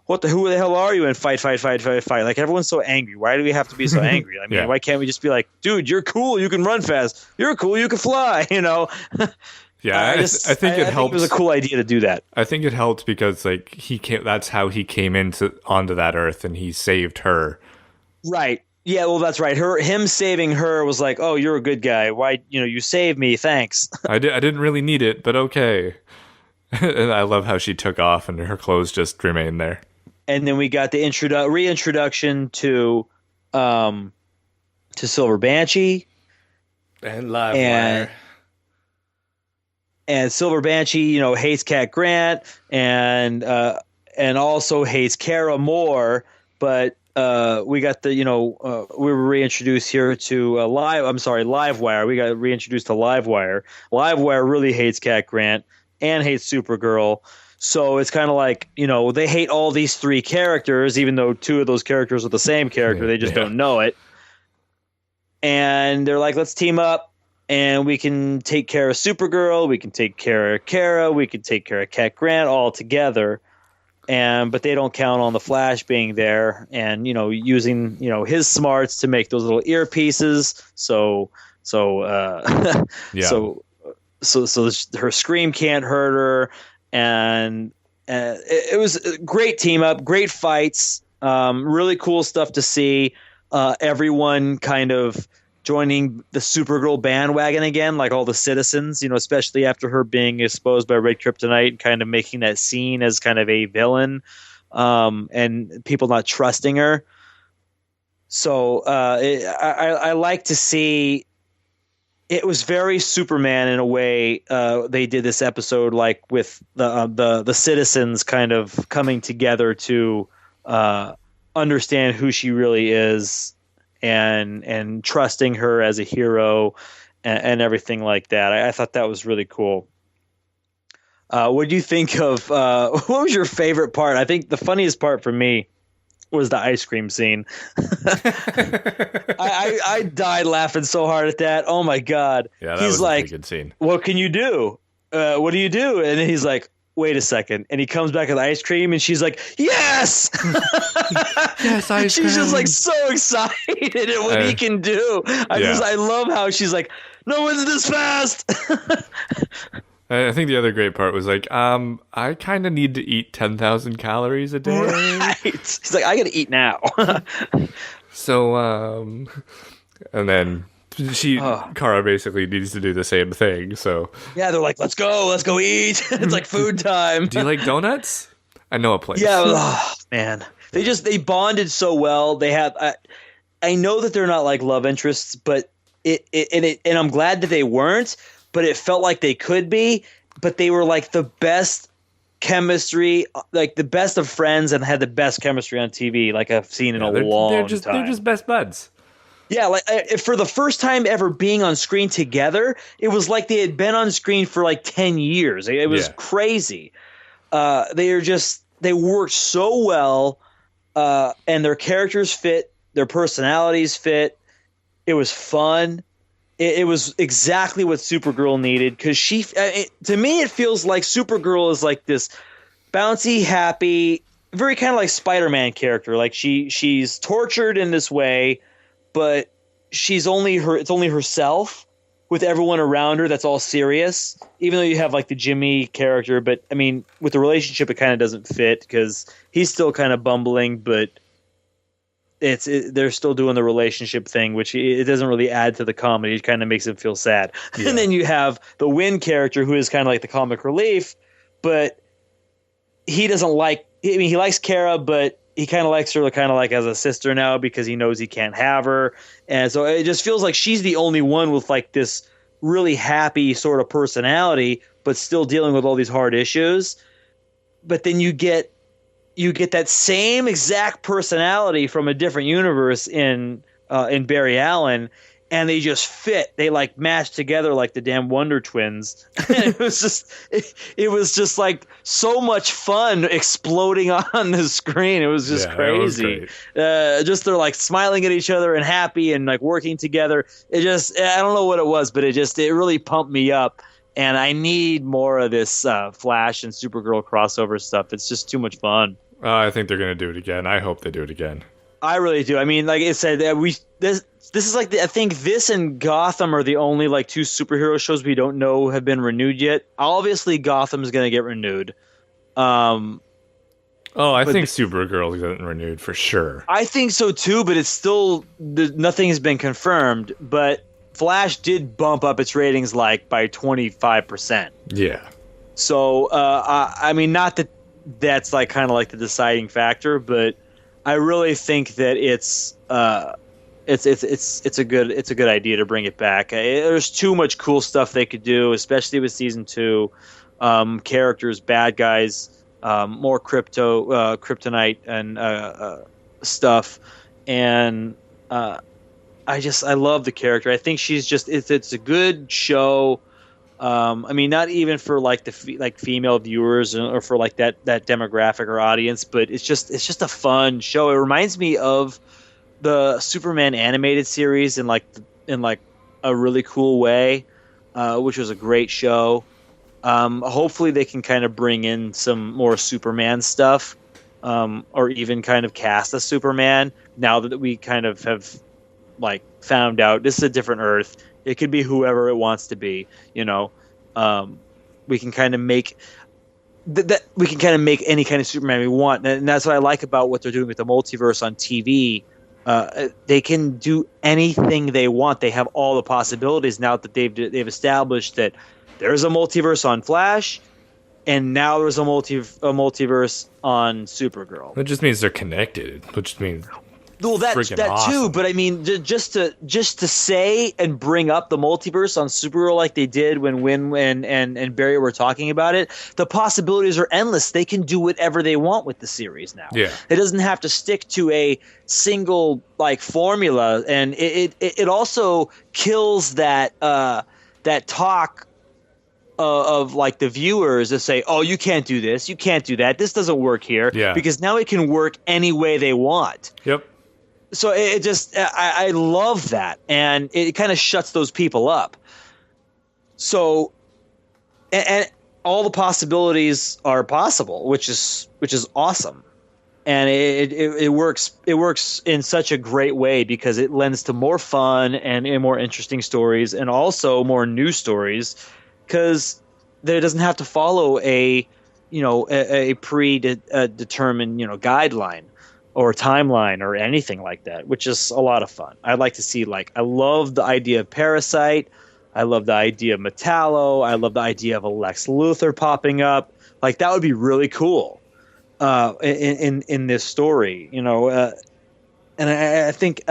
Speaker 2: who the hell are you, and fight. Like, everyone's so angry. Why do we have to be so angry? I mean, why can't we just be like, dude, you're cool, you can run fast, you're cool, you can fly,
Speaker 3: Yeah, I think it helps.
Speaker 2: Think it was a cool idea to do that.
Speaker 3: I think it helped because like that's how he came onto that Earth, and he saved her.
Speaker 2: Right. Yeah. Well, that's right. Him saving her was like, oh, you're a good guy. Why? You saved me. Thanks.
Speaker 3: I didn't really need it, but okay. And I love how she took off, and her clothes just remained there.
Speaker 2: And then we got the reintroduction to Silver Banshee
Speaker 3: and Livewire.
Speaker 2: And Silver Banshee, hates Cat Grant and also hates Kara more. But we got the, we were reintroduced here to Livewire. We got reintroduced to Livewire. Livewire really hates Cat Grant and hates Supergirl. So it's kind of like, they hate all these three characters, even though two of those characters are the same character. They just don't know it. And they're like, let's team up. And we can take care of Supergirl, we can take care of Kara, we can take care of Cat Grant all together. But they don't count on the Flash being there and, using, his smarts to make those little earpieces. So her scream can't hurt her. And it was a great team up, great fights, really cool stuff to see. Everyone kind of joining the Supergirl bandwagon again, like all the citizens, especially after her being exposed by Red Kryptonite and kind of making that scene as kind of a villain, and people not trusting her. So I like to see. It was very Superman in a way. They did this episode like with the citizens kind of coming together to understand who she really is. And trusting her as a hero and everything like that. I thought that was really cool. What do you think of? What was your favorite part? I think the funniest part for me was the ice cream scene. I died laughing so hard at that. Oh my god!
Speaker 3: Yeah, that
Speaker 2: he's
Speaker 3: was
Speaker 2: like,
Speaker 3: a good scene.
Speaker 2: "What can you do? What do you do?" And he's like, "Wait a second." And he comes back with ice cream, and she's like, "Yes,
Speaker 3: yes, ice cream."
Speaker 2: She's just like so excited at what he can do. I love how she's like, "No one's this fast."
Speaker 3: I think the other great part was like, I kind of need to eat 10,000 calories a day.
Speaker 2: Right. He's like, I got to eat now.
Speaker 3: So, and then Kara basically needs to do the same thing. So
Speaker 2: yeah, they're like, let's go eat. It's like food time.
Speaker 3: Do you like donuts? I know a place.
Speaker 2: Yeah, man, they bonded so well. They have, I know that they're not like love interests, but and I'm glad that they weren't. But it felt like they could be, but they were like the best chemistry, like the best of friends, and had the best chemistry on TV like I've seen in a long time.
Speaker 3: They're just best buds.
Speaker 2: Yeah, like for the first time ever being on screen together, it was like they had been on screen for like 10 years. It was crazy. They worked so well, and their characters fit, their personalities fit. It was fun. It was exactly what Supergirl needed, because to me, it feels like Supergirl is like this bouncy, happy, very kind of like Spider-Man character. Like she's tortured in this way, but it's only herself with everyone around her that's all serious. Even though you have like the Jimmy character, but I mean, with the relationship, it kind of doesn't fit because he's still kind of bumbling, but they're still doing the relationship thing, which it doesn't really add to the comedy. It kind of makes it feel sad. Yeah. And then you have the Wynn character, who is kind of like the comic relief, but he doesn't like. I mean, he likes Kara, but he kind of likes her kind of like as a sister now because he knows he can't have her, and so it just feels like she's the only one with like this really happy sort of personality, but still dealing with all these hard issues. But then you get that same exact personality from a different universe in Barry Allen, and they just fit. They like match together like the damn Wonder Twins. And it was just like so much fun exploding on the screen. It was just crazy. Just they're like smiling at each other and happy and like working together. I don't know what it was, but it really pumped me up. And I need more of this Flash and Supergirl crossover stuff. It's just too much fun.
Speaker 3: I think they're going to do it again. I hope they do it again.
Speaker 2: I really do. I mean, like I said, this is like I think this and Gotham are the only like two superhero shows we don't know have been renewed yet. Obviously, Gotham is going to get renewed. I
Speaker 3: think Supergirl is getting renewed for sure.
Speaker 2: I think so too, but it's still nothing has been confirmed. But Flash did bump up its ratings like by 25%.
Speaker 3: Yeah.
Speaker 2: So I mean, not that that's like kind of like the deciding factor, but I really think that it's a good idea to bring it back. There's too much cool stuff they could do, especially with season 2. Characters, bad guys, more kryptonite and stuff, and I love the character. I think she's just it's a good show. I mean, not even for like the female viewers or for like that demographic or audience, but it's just a fun show. It reminds me of the Superman animated series in a really cool way, which was a great show. Hopefully they can kind of bring in some more Superman stuff, or even kind of cast a Superman now that we kind of have like found out this is a different Earth. It could be whoever it wants to be, you know. We can kind of make that. We can kind of make any kind of Superman we want, and that's what I like about what they're doing with the multiverse on TV. They can do anything they want. They have all the possibilities now that they've established that there's a multiverse on Flash, and now there's a multiverse on Supergirl.
Speaker 3: That just means they're connected, which means.
Speaker 2: Well, that
Speaker 3: awesome.
Speaker 2: too, but I mean, just to say and bring up the multiverse on Supergirl like they did when Wynn and Barry were talking about it, the possibilities are endless. They can do whatever they want with the series now.
Speaker 3: Yeah,
Speaker 2: it doesn't have to stick to a single like formula, and it also kills that talk of like the viewers to say, oh, you can't do this, you can't do that, this doesn't work here, because now it can work any way they want.
Speaker 3: Yep.
Speaker 2: So it just, I love that, and it kind of shuts those people up. So, and all the possibilities are possible, which is awesome, and it works in such a great way because it lends to more fun and more interesting stories, and also more new stories, because there doesn't have to follow a predetermined guideline or timeline or anything like that, which is a lot of fun. I'd like to see, I love the idea of Parasite. I love the idea of Metallo. I love the idea of a Lex Luthor popping up. Like, that would be really cool in this story, And I think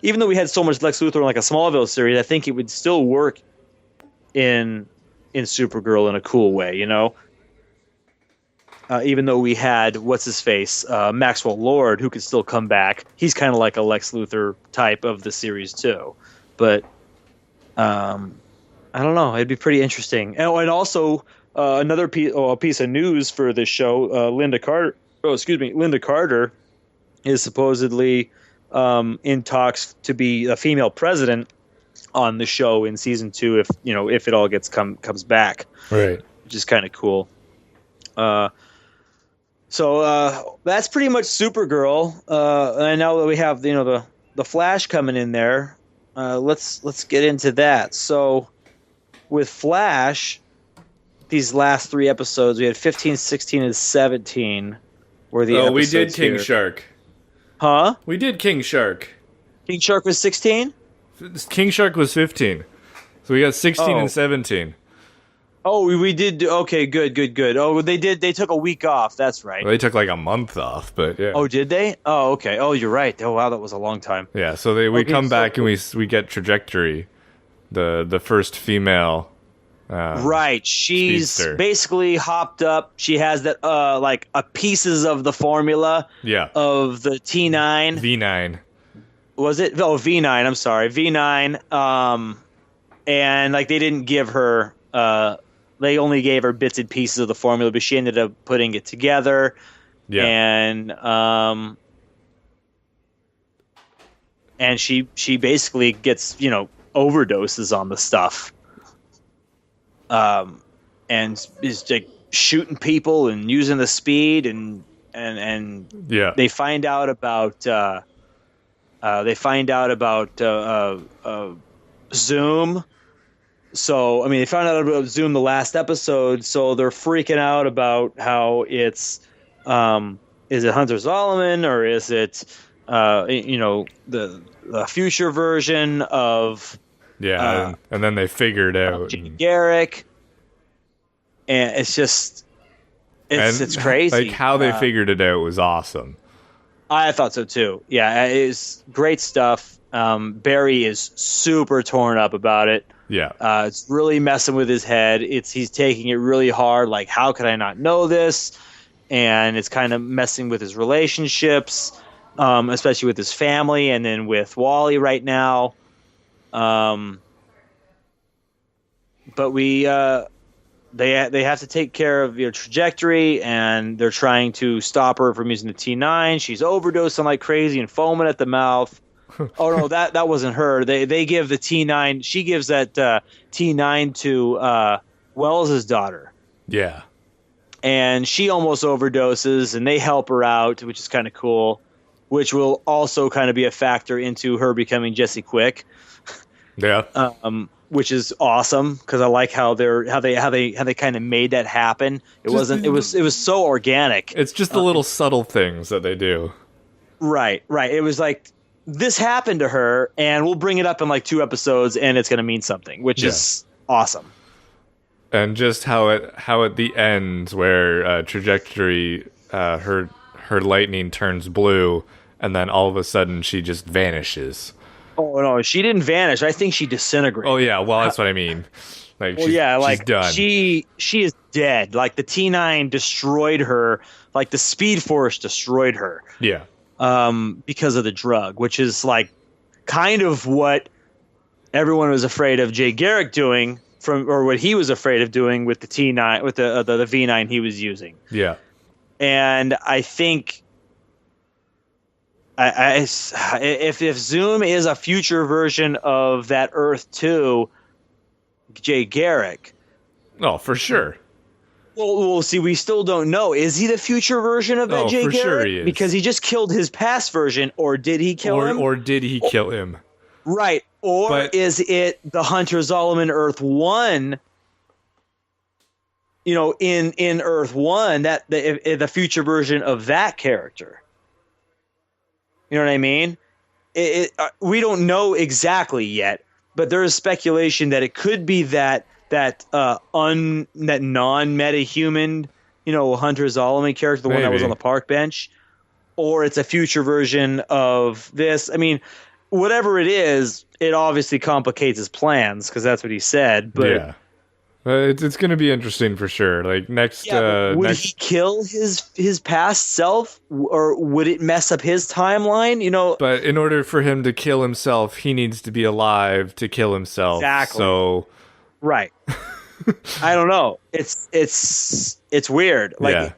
Speaker 2: even though we had so much Lex Luthor in like a Smallville series, I think it would still work in Supergirl in a cool way, even though we had what's-his-face, Maxwell Lord, who could still come back. He's kind of like a Lex Luthor type of the series too. But I don't know. It'd be pretty interesting. And also another piece of news for this show, Linda Carter is supposedly in talks to be a female president on the show in season 2 if it all comes back.
Speaker 3: Right.
Speaker 2: Which is kind of cool. So that's pretty much Supergirl. And now that we have the Flash coming in there, let's get into that. So with Flash, these last 3 episodes, we had 15, 16, and 17 were the episodes.
Speaker 3: We did King
Speaker 2: here.
Speaker 3: Shark.
Speaker 2: Huh?
Speaker 3: We did King Shark.
Speaker 2: King Shark was 16?
Speaker 3: King Shark was 15. So we got 16 and 17.
Speaker 2: Oh, we did. Okay, good. Oh, they took a week off. That's right.
Speaker 3: Well, they took like a month off, but yeah.
Speaker 2: Oh, did they? Oh, okay. Oh, you're right. Oh, wow, that was a long time.
Speaker 3: Yeah, so we come back and we get Trajectory, the first female.
Speaker 2: Right, she's
Speaker 3: speedster. Basically
Speaker 2: hopped up. She has that pieces of the formula.
Speaker 3: Yeah.
Speaker 2: Of the T9.
Speaker 3: V9.
Speaker 2: Was it? Oh, V9. I'm sorry, V9. And they didn't give her. They only gave her bits and pieces of the formula, but she ended up putting it together.
Speaker 3: Yeah.
Speaker 2: And she basically gets overdoses on the stuff. And is shooting people and using the speed and
Speaker 3: yeah.
Speaker 2: They find out about Zoom. So, they found out about Zoom the last episode, so they're freaking out about how it's, is it Hunter Zolomon, or is it, the future version of...
Speaker 3: Yeah, and then they figured out...
Speaker 2: Garrick, and it's just... It's crazy.
Speaker 3: How they figured it out was awesome.
Speaker 2: I thought so, too. Yeah, it's great stuff. Barry is super torn up about it.
Speaker 3: Yeah.
Speaker 2: It's really messing with his head. He's taking it really hard. Like, how could I not know this? And it's kind of messing with his relationships, especially with his family, and then with Wally right now. But they have to take care of your Trajectory, and they're trying to stop her from using the T9. She's overdosing like crazy and foaming at the mouth. Oh no, that wasn't her. They give the T9. She gives that T9 to Wells's daughter.
Speaker 3: Yeah,
Speaker 2: and she almost overdoses, and they help her out, which is kind of cool. Which will also kind of be a factor into her becoming Jesse Quick.
Speaker 3: Yeah.
Speaker 2: Which is awesome because I like how they kind of made that happen. It was so organic.
Speaker 3: It's just the little subtle things that they do.
Speaker 2: Right. It was like, this happened to her, and we'll bring it up in 2 episodes, and it's going to mean something, which is awesome.
Speaker 3: And just how at the end where Trajectory, her lightning turns blue, and then all of a sudden she just vanishes.
Speaker 2: Oh no, she didn't vanish. I think she disintegrated.
Speaker 3: Oh yeah, well that's what I mean. She's done.
Speaker 2: She is dead. The T9 destroyed her. The Speed Force destroyed her.
Speaker 3: Yeah.
Speaker 2: Because of the drug, which is kind of what everyone was afraid of Jay Garrick doing or what he was afraid of doing with the T9 with the V9 he was using.
Speaker 3: Yeah.
Speaker 2: And I think if Zoom is a future version of that Earth 2 Jay Garrick.
Speaker 3: Oh, for sure.
Speaker 2: Well, see, we still don't know. Is he the future version of that Jay Garrick?
Speaker 3: Sure he is.
Speaker 2: Because he just killed his past version, or did he kill him?
Speaker 3: Or did he kill him?
Speaker 2: Right. Or is it the Hunter Zolomon Earth 1? You know, in Earth 1, that the future version of that character. You know what I mean? We don't know exactly yet, but there is speculation that it could be that non-meta human, you know, Hunter Zolomon character, the one that was on the park bench, or it's a future version of this. I mean, whatever it is, it obviously complicates his plans because that's what he said. But
Speaker 3: yeah, it's going to be interesting for sure. Like next,
Speaker 2: would he kill his past self, or would it mess up his timeline? You know,
Speaker 3: but in order for him to kill himself, he needs to be alive to kill himself.
Speaker 2: Exactly.
Speaker 3: So.
Speaker 2: Right. I don't know. It's weird. Like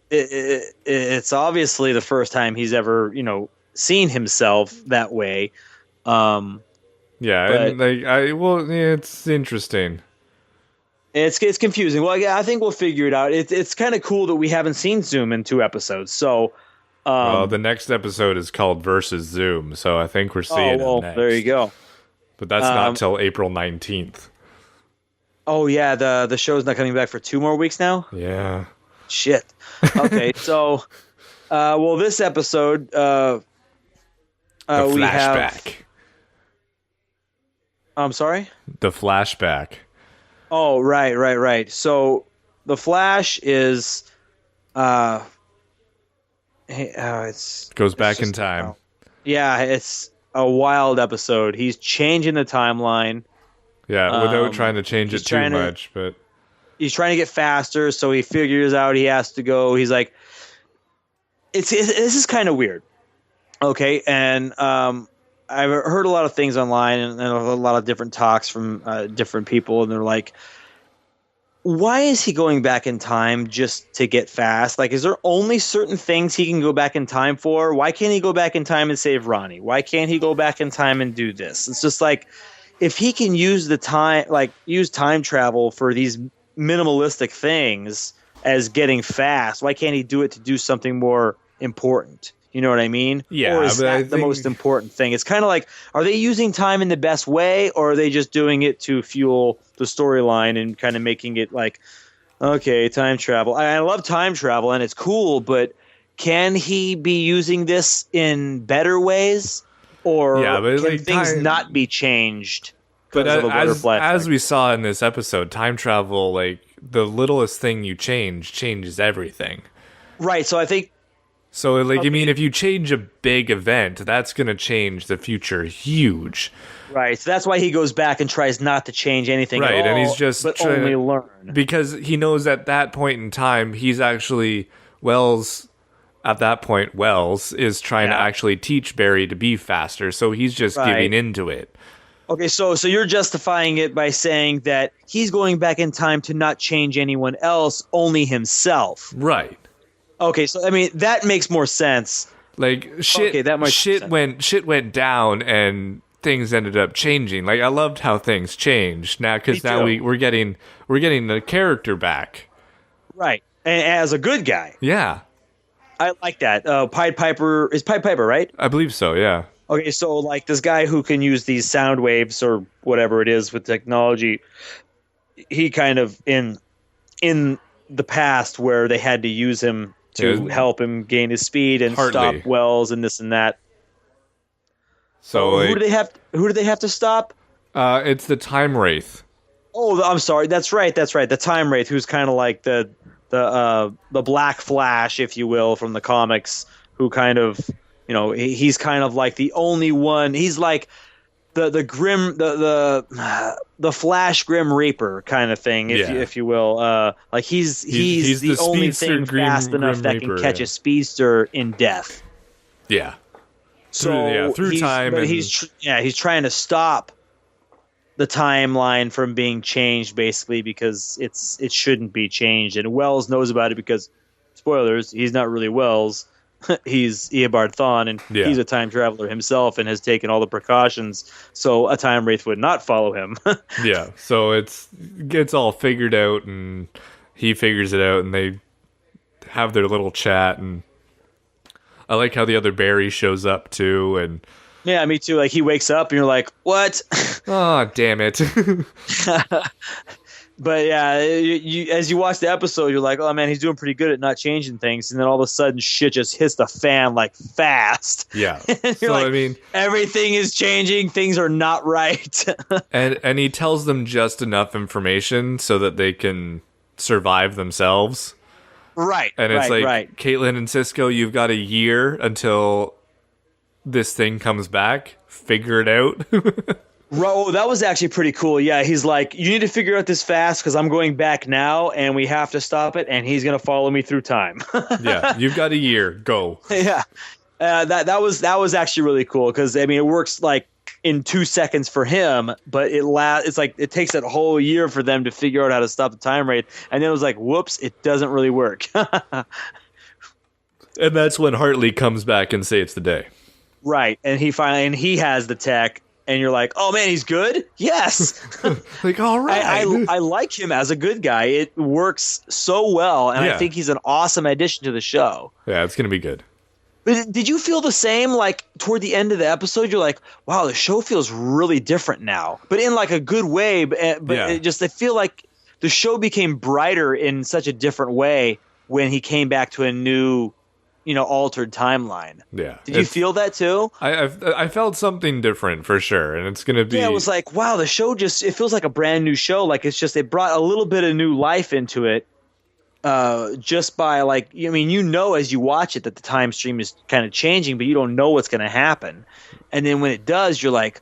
Speaker 2: it's obviously the first time he's ever, you know, seen himself that way.
Speaker 3: Yeah, and it's interesting.
Speaker 2: It's confusing. Well, yeah, I think we'll figure it out. It's kind of cool that we haven't seen Zoom in 2 episodes. So,
Speaker 3: the next episode is called Versus Zoom, so I think we're seeing it next.
Speaker 2: There you go.
Speaker 3: But that's not till April 19th.
Speaker 2: Oh yeah, the show's not coming back for 2 more weeks now?
Speaker 3: Yeah.
Speaker 2: Shit. Okay, so this episode
Speaker 3: the flashback.
Speaker 2: we have I'm sorry?
Speaker 3: The flashback.
Speaker 2: Oh, right. So the Flash is
Speaker 3: goes back in time.
Speaker 2: Yeah, it's a wild episode. He's changing the timeline.
Speaker 3: Yeah, without trying to change it too much, but
Speaker 2: he's trying to get faster, so he figures out he has to go. He's like, this is kind of weird, okay? And I've heard a lot of things online and a lot of different talks from different people, and they're like, why is he going back in time just to get fast? Like, is there only certain things he can go back in time for? Why can't he go back in time and save Ronnie? Why can't he go back in time and do this? It's just like, if he can use time travel for these minimalistic things as getting fast, why can't he do it to do something more important? You know what I mean?
Speaker 3: Yeah.
Speaker 2: Or is that the most important thing? It's kind of like, are they using time in the best way, or are they just doing it to fuel the storyline and kind of making it like, okay, time travel. I love time travel and it's cool, but can he be using this in better ways? Or can things not be changed?
Speaker 3: But as we saw in this episode, time travel, like the littlest thing you changes everything.
Speaker 2: Right. So I think.
Speaker 3: So like, I mean, if you change a big event, that's going to change the future huge.
Speaker 2: Right. So that's why he goes back and tries not to change anything. Right. At all, and he's just only learn,
Speaker 3: because he knows at that point in time he's actually Wells. At that point, Wells is trying to actually teach Barry to be faster, so he's just giving into it.
Speaker 2: Okay, so you're justifying it by saying that he's going back in time to not change anyone else, only himself.
Speaker 3: Right.
Speaker 2: Okay, so I mean that makes more sense.
Speaker 3: Like shit went down and things ended up changing. Like I loved how things changed now because now we're getting the character back.
Speaker 2: Right, and as a good guy.
Speaker 3: Yeah.
Speaker 2: I like that. Pied Piper is Pied Piper, right?
Speaker 3: I believe so. Yeah.
Speaker 2: Okay, so like this guy who can use these sound waves or whatever it is with technology, he kind of in the past where they had to use him to help him gain his speed and stop Wells and this and that.
Speaker 3: So
Speaker 2: who do they have to stop?
Speaker 3: It's the Time Wraith.
Speaker 2: Oh, I'm sorry. That's right. The Time Wraith, who's kind of like the Black Flash, if you will, from the comics, who kind of, you know, he's kind of like the only one. He's like the Grim, the Flash Grim Reaper kind of thing, if you will. Like he's the only thing fast enough that can catch a speedster in death.
Speaker 3: Yeah.
Speaker 2: So
Speaker 3: through time.
Speaker 2: But he's trying to stop the timeline from being changed, basically, because it shouldn't be changed. And Wells knows about it because, spoilers, he's not really Wells. He's Eobard Thawne, and he's a time traveler himself and has taken all the precautions so a time wraith would not follow him.
Speaker 3: Yeah, so it gets all figured out, and he figures it out, and they have their little chat. And I like how the other Barry shows up too, and
Speaker 2: yeah, me too. Like, he wakes up and you're like, what?
Speaker 3: Oh, damn it.
Speaker 2: But yeah, you as you watch the episode, you're like, oh man, he's doing pretty good at not changing things. And then all of a sudden shit just hits the fan like fast.
Speaker 3: Yeah.
Speaker 2: So like, I mean, everything is changing. Things are not right.
Speaker 3: and he tells them just enough information so that they can survive themselves.
Speaker 2: Right.
Speaker 3: And it's
Speaker 2: right.
Speaker 3: Caitlin and Cisco, you've got a year until this thing comes back. Figure it out.
Speaker 2: Oh, that was actually pretty cool. Yeah, he's like, you need to figure out this fast because I'm going back now and we have to stop it, and he's going to follow me through time.
Speaker 3: Yeah, you've got a year. Go.
Speaker 2: Yeah, that was actually really cool because, I mean, it works like in 2 seconds for him, but it's like it takes that whole year for them to figure out how to stop the time wraith, and then it was like, whoops, it doesn't really work.
Speaker 3: And that's when Hartley comes back and saves the day.
Speaker 2: Right, and he has the tech. And you're like, oh man, he's good? Yes.
Speaker 3: Like, all right.
Speaker 2: I like him as a good guy. It works so well, and I think he's an awesome addition to the show.
Speaker 3: Yeah, it's gonna be good.
Speaker 2: But did you feel the same? Like toward the end of the episode, you're like, wow, the show feels really different now, but in like a good way. But I feel like the show became brighter in such a different way when he came back to a new, altered timeline.
Speaker 3: Yeah.
Speaker 2: Did you feel that too?
Speaker 3: I felt something different for sure, and it's gonna be.
Speaker 2: Yeah, it was like, wow, the show it feels like a brand new show. Like it brought a little bit of new life into it, just by like, as you watch it that the time stream is kind of changing, but you don't know what's gonna happen, and then when it does, you're like,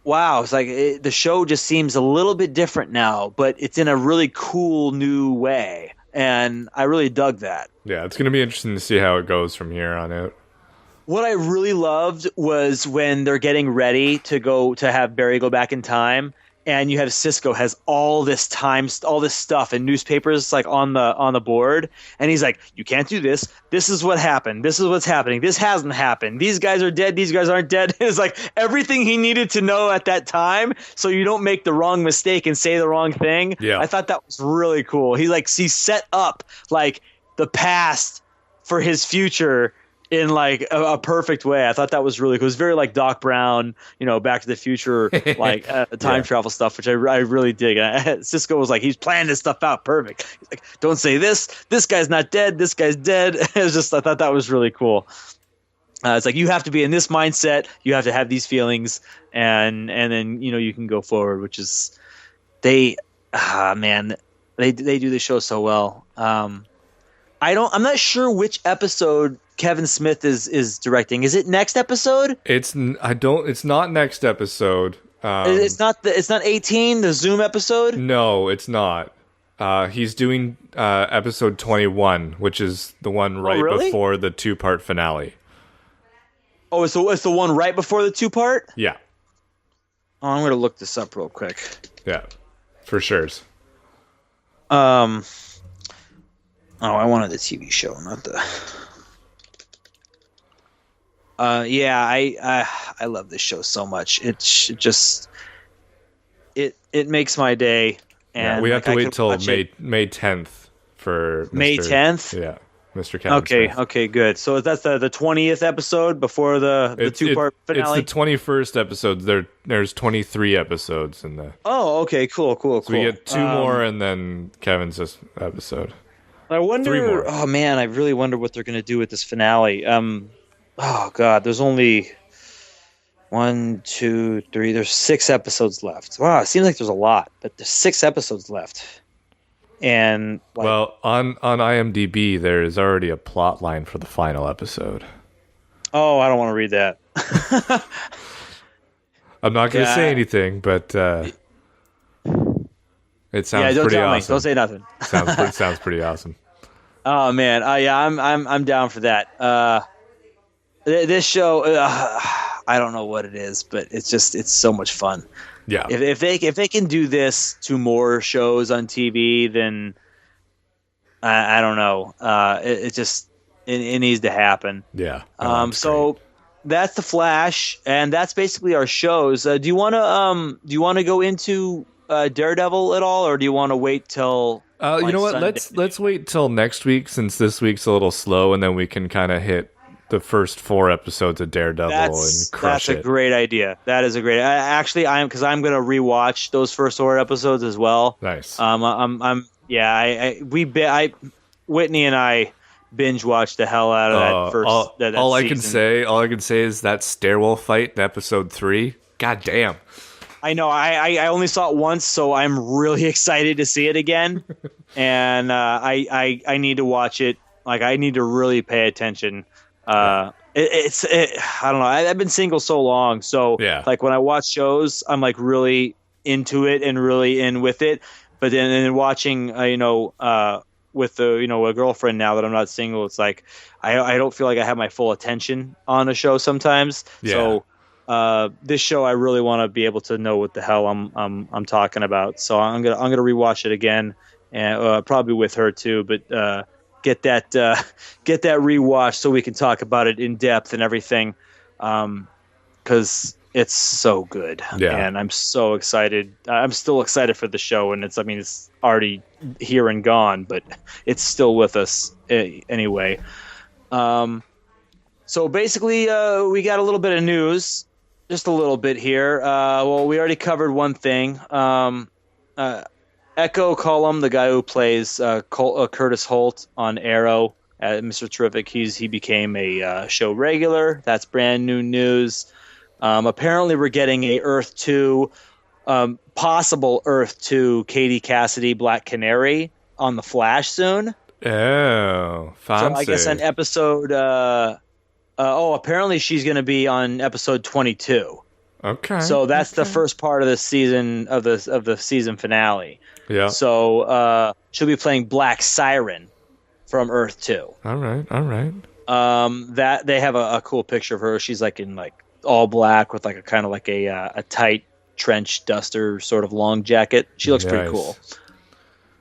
Speaker 2: wow, it's like the show just seems a little bit different now, but it's in a really cool new way. And I really dug that.
Speaker 3: Yeah, it's going to be interesting to see how it goes from here on out.
Speaker 2: What I really loved was when they're getting ready to have Barry go back in time, and you have Cisco has all this stuff and newspapers like on the board, and he's like, you can't do this. This is what happened. This is what's happening. This hasn't happened. These guys are dead. These guys aren't dead. It's like everything he needed to know at that time, so you don't make the wrong mistake and say the wrong thing.
Speaker 3: Yeah.
Speaker 2: I thought that was really cool. He set up like the past for his future in like a perfect way. I thought that was really cool. It was very like Doc Brown, Back to the Future, like time travel stuff, which I really dig. And Cisco was like, he's planned this stuff out perfect. He's like, don't say this. This guy's not dead. This guy's dead. I thought that was really cool. It's like, you have to be in this mindset. You have to have these feelings, and then you can go forward. Which is they do the show so well. I'm not sure which episode Kevin Smith is directing. Is it next episode?
Speaker 3: It's not next episode.
Speaker 2: It's not 18, the Zoom episode?
Speaker 3: No, it's not. He's doing episode 21, which is the one before the 2-part finale.
Speaker 2: Oh, it's the one right before the 2-part?
Speaker 3: Yeah.
Speaker 2: Oh, I'm going to look this up real quick.
Speaker 3: Yeah. For sure.
Speaker 2: I wanted the TV show, not the. I love this show so much. It makes my day. And
Speaker 3: we have to wait till May 10th for
Speaker 2: May 10th.
Speaker 3: Yeah, Mr. Kevin Smith.
Speaker 2: Okay, good. So that's the 20th episode before the 2-part finale.
Speaker 3: It's the 21st episode. There's 23 episodes in the.
Speaker 2: Oh, okay, cool.
Speaker 3: So we get 2 more, and then Kevin's episode.
Speaker 2: I wonder. Oh man, I really wonder what they're going to do with this finale. Oh god, there's only 1, 2, 3. There's 6 episodes left. Wow, it seems like there's a lot, but there's 6 episodes left. And
Speaker 3: on IMDb, there is already a plot line for the final episode.
Speaker 2: Oh, I don't want to read that.
Speaker 3: I'm not going to say anything, but it sounds pretty awesome.
Speaker 2: Don't say nothing.
Speaker 3: Sounds pretty awesome.
Speaker 2: Oh man, I'm down for that. This show, I don't know what it is, but it's so much fun.
Speaker 3: Yeah.
Speaker 2: If they can do this to more shows on TV, then I don't know. It needs to happen.
Speaker 3: Yeah.
Speaker 2: So that's the Flash, and that's basically our shows. Do you want to go into Daredevil at all, or do you want to wait till?
Speaker 3: You know what?
Speaker 2: Sunday?
Speaker 3: Let's wait till next week, since this week's a little slow, and then we can kind of hit the first 4 episodes of Daredevil and crush it.
Speaker 2: That's a great idea. That is a great. I'm going to rewatch those first 4 episodes as well.
Speaker 3: Nice.
Speaker 2: Whitney and I binge watched the hell out of that first. That
Speaker 3: all
Speaker 2: season.
Speaker 3: I can say is that stairwell fight in episode 3. God damn.
Speaker 2: I know. I only saw it once, so I'm really excited to see it again. And I need to watch it. Like, I need to really pay attention. I don't know. I've been single so long, so like when I watch shows, I'm like really into it and really in with it. But then watching, with a girlfriend now that I'm not single, it's like I don't feel like I have my full attention on a show sometimes. Yeah. So this show, I really want to be able to know what the hell I'm talking about. So I'm gonna rewatch it again, and probably with her too. But get that rewatch so we can talk about it in depth and everything, because it's so good. Yeah. And I'm so excited. I'm still excited for the show, and it's already here and gone, but it's still with us anyway. So basically, we got a little bit of news, just a little bit here. Well, we already covered one thing. Echo Cullum, the guy who plays Curtis Holt on Arrow, Mr. Terrific, he became a show regular. That's brand new news. Apparently, we're getting a Earth 2, possible Earth 2 Katie Cassidy Black Canary on the Flash soon.
Speaker 3: Oh, fancy.
Speaker 2: So I guess an episode. Apparently she's going to be on episode 22.
Speaker 3: Okay.
Speaker 2: So that's the first part of the season of the season finale.
Speaker 3: Yeah.
Speaker 2: So she'll be playing Black Siren from Earth 2.
Speaker 3: All right.
Speaker 2: That they have a cool picture of her. She's like in like all black with like a kind of like a tight trench duster sort of long jacket. She looks pretty cool.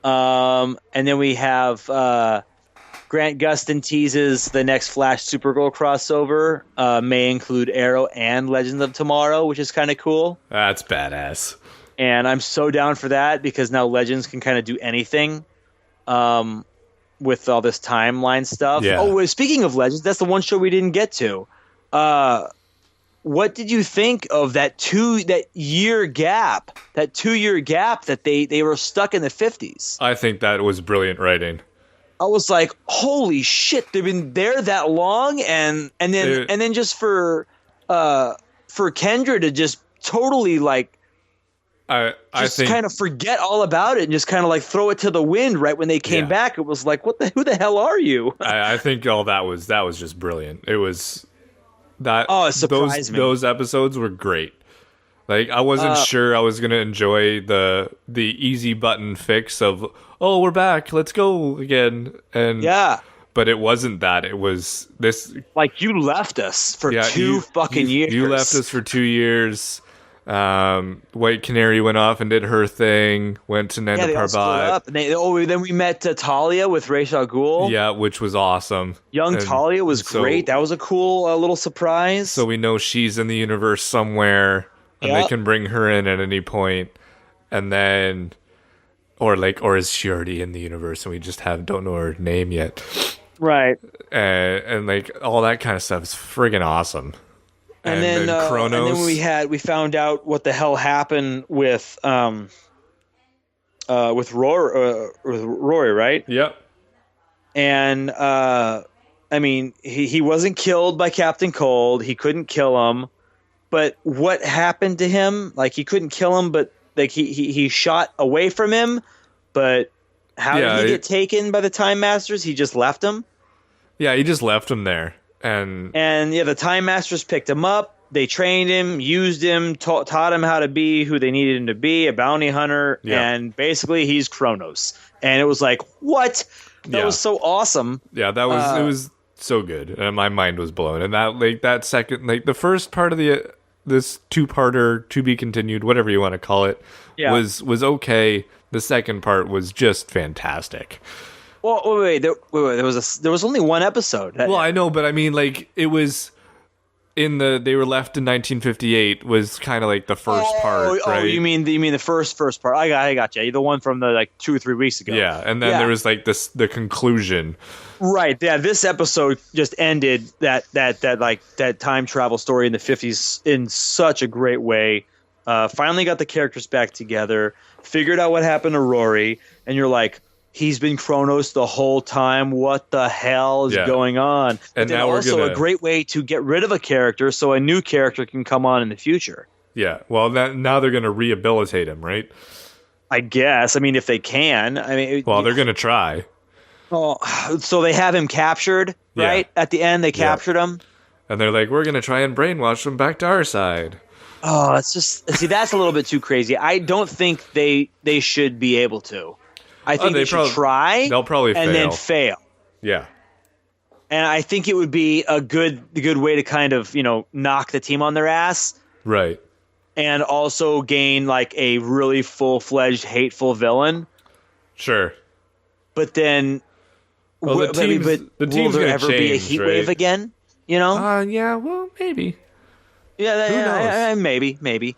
Speaker 2: And then we have Grant Gustin teases the next Flash Supergirl crossover may include Arrow and Legends of Tomorrow, which is kind of cool.
Speaker 3: That's badass.
Speaker 2: And I'm so down for that because now Legends can kind of do anything with all this timeline stuff. Yeah. Oh, speaking of Legends, that's the one show we didn't get to. What did you think of that 2-year gap that they were stuck in the 50s?
Speaker 3: I think that was brilliant writing.
Speaker 2: I was like, holy shit, they've been there that long, and then just for Kendra to just totally like I think kind of forget all about it and just kind of like throw it to the wind right when they came back. It was like, who the hell are you?
Speaker 3: I think all that was just brilliant. It was that.
Speaker 2: Oh, it surprised me.
Speaker 3: Those episodes were great. Like, I wasn't sure I was gonna enjoy the easy button fix of, oh, we're back, let's go again, and but it wasn't that. It was this. Like,
Speaker 2: you left us for 2 fucking years.
Speaker 3: You left us for 2 years. White Canary went off and did her thing. Went to Nanda Parbat.
Speaker 2: Then we met Talia with Ra's al Ghul.
Speaker 3: Yeah, which was awesome.
Speaker 2: Young Talia was great. That was a cool little surprise.
Speaker 3: So we know she's in the universe somewhere. And they can bring her in at any point, and then, or is she already in the universe and we just don't know her name yet?
Speaker 2: Right.
Speaker 3: And like all that kind of stuff is friggin' awesome.
Speaker 2: And then Kronos. And then we found out what the hell happened with Rory, right?
Speaker 3: Yep.
Speaker 2: And he wasn't killed by Captain Cold. He couldn't kill him. But what happened to him? Like, he couldn't kill him, but like he shot away from him. But how did he get taken by the Time Masters? He just left him?
Speaker 3: Yeah, he just left him there. And
Speaker 2: the Time Masters picked him up. They trained him, used him, taught him how to be who they needed him to be, a bounty hunter. Yeah. And basically, he's Kronos. And it was like, what? That was so awesome.
Speaker 3: Yeah, it was so good, and my mind was blown. And that second, the first part of this 2-parter, to be continued, whatever you want to call it, was okay. The second part was just fantastic.
Speaker 2: Well, wait. There was only one episode.
Speaker 3: Well, I know, but I mean, it was they were left in 1958 was kind of like the first part, right?
Speaker 2: Oh, you mean the first part? I got you. The one from the 2 or 3 weeks ago.
Speaker 3: Yeah, and then there was the conclusion.
Speaker 2: Right. Yeah. This episode just ended that time travel story in the 50s in such a great way. Finally got the characters back together. Figured out what happened to Rory, and you're like, he's been Kronos the whole time. What the hell is going on?
Speaker 3: And
Speaker 2: now also a great way to get rid of a character so a new character can come on in the future.
Speaker 3: Yeah. Well, now they're going to rehabilitate him, right?
Speaker 2: I guess. I mean, if they can. I mean,
Speaker 3: they're going to try.
Speaker 2: Oh, so they have him captured, right? At the end, they captured him.
Speaker 3: And they're like, we're going to try and brainwash him back to our side.
Speaker 2: Oh, it's just that's a little bit too crazy. I don't think they should be able to. I think they should try.
Speaker 3: They'll probably fail.
Speaker 2: And then fail.
Speaker 3: Yeah.
Speaker 2: And I think it would be a good way to kind of, knock the team on their ass.
Speaker 3: Right.
Speaker 2: And also gain a really full-fledged hateful villain.
Speaker 3: Sure.
Speaker 2: But then
Speaker 3: will there
Speaker 2: ever be a heat wave again?
Speaker 3: Yeah, well, maybe.
Speaker 2: Yeah,
Speaker 3: who knows?
Speaker 2: Maybe.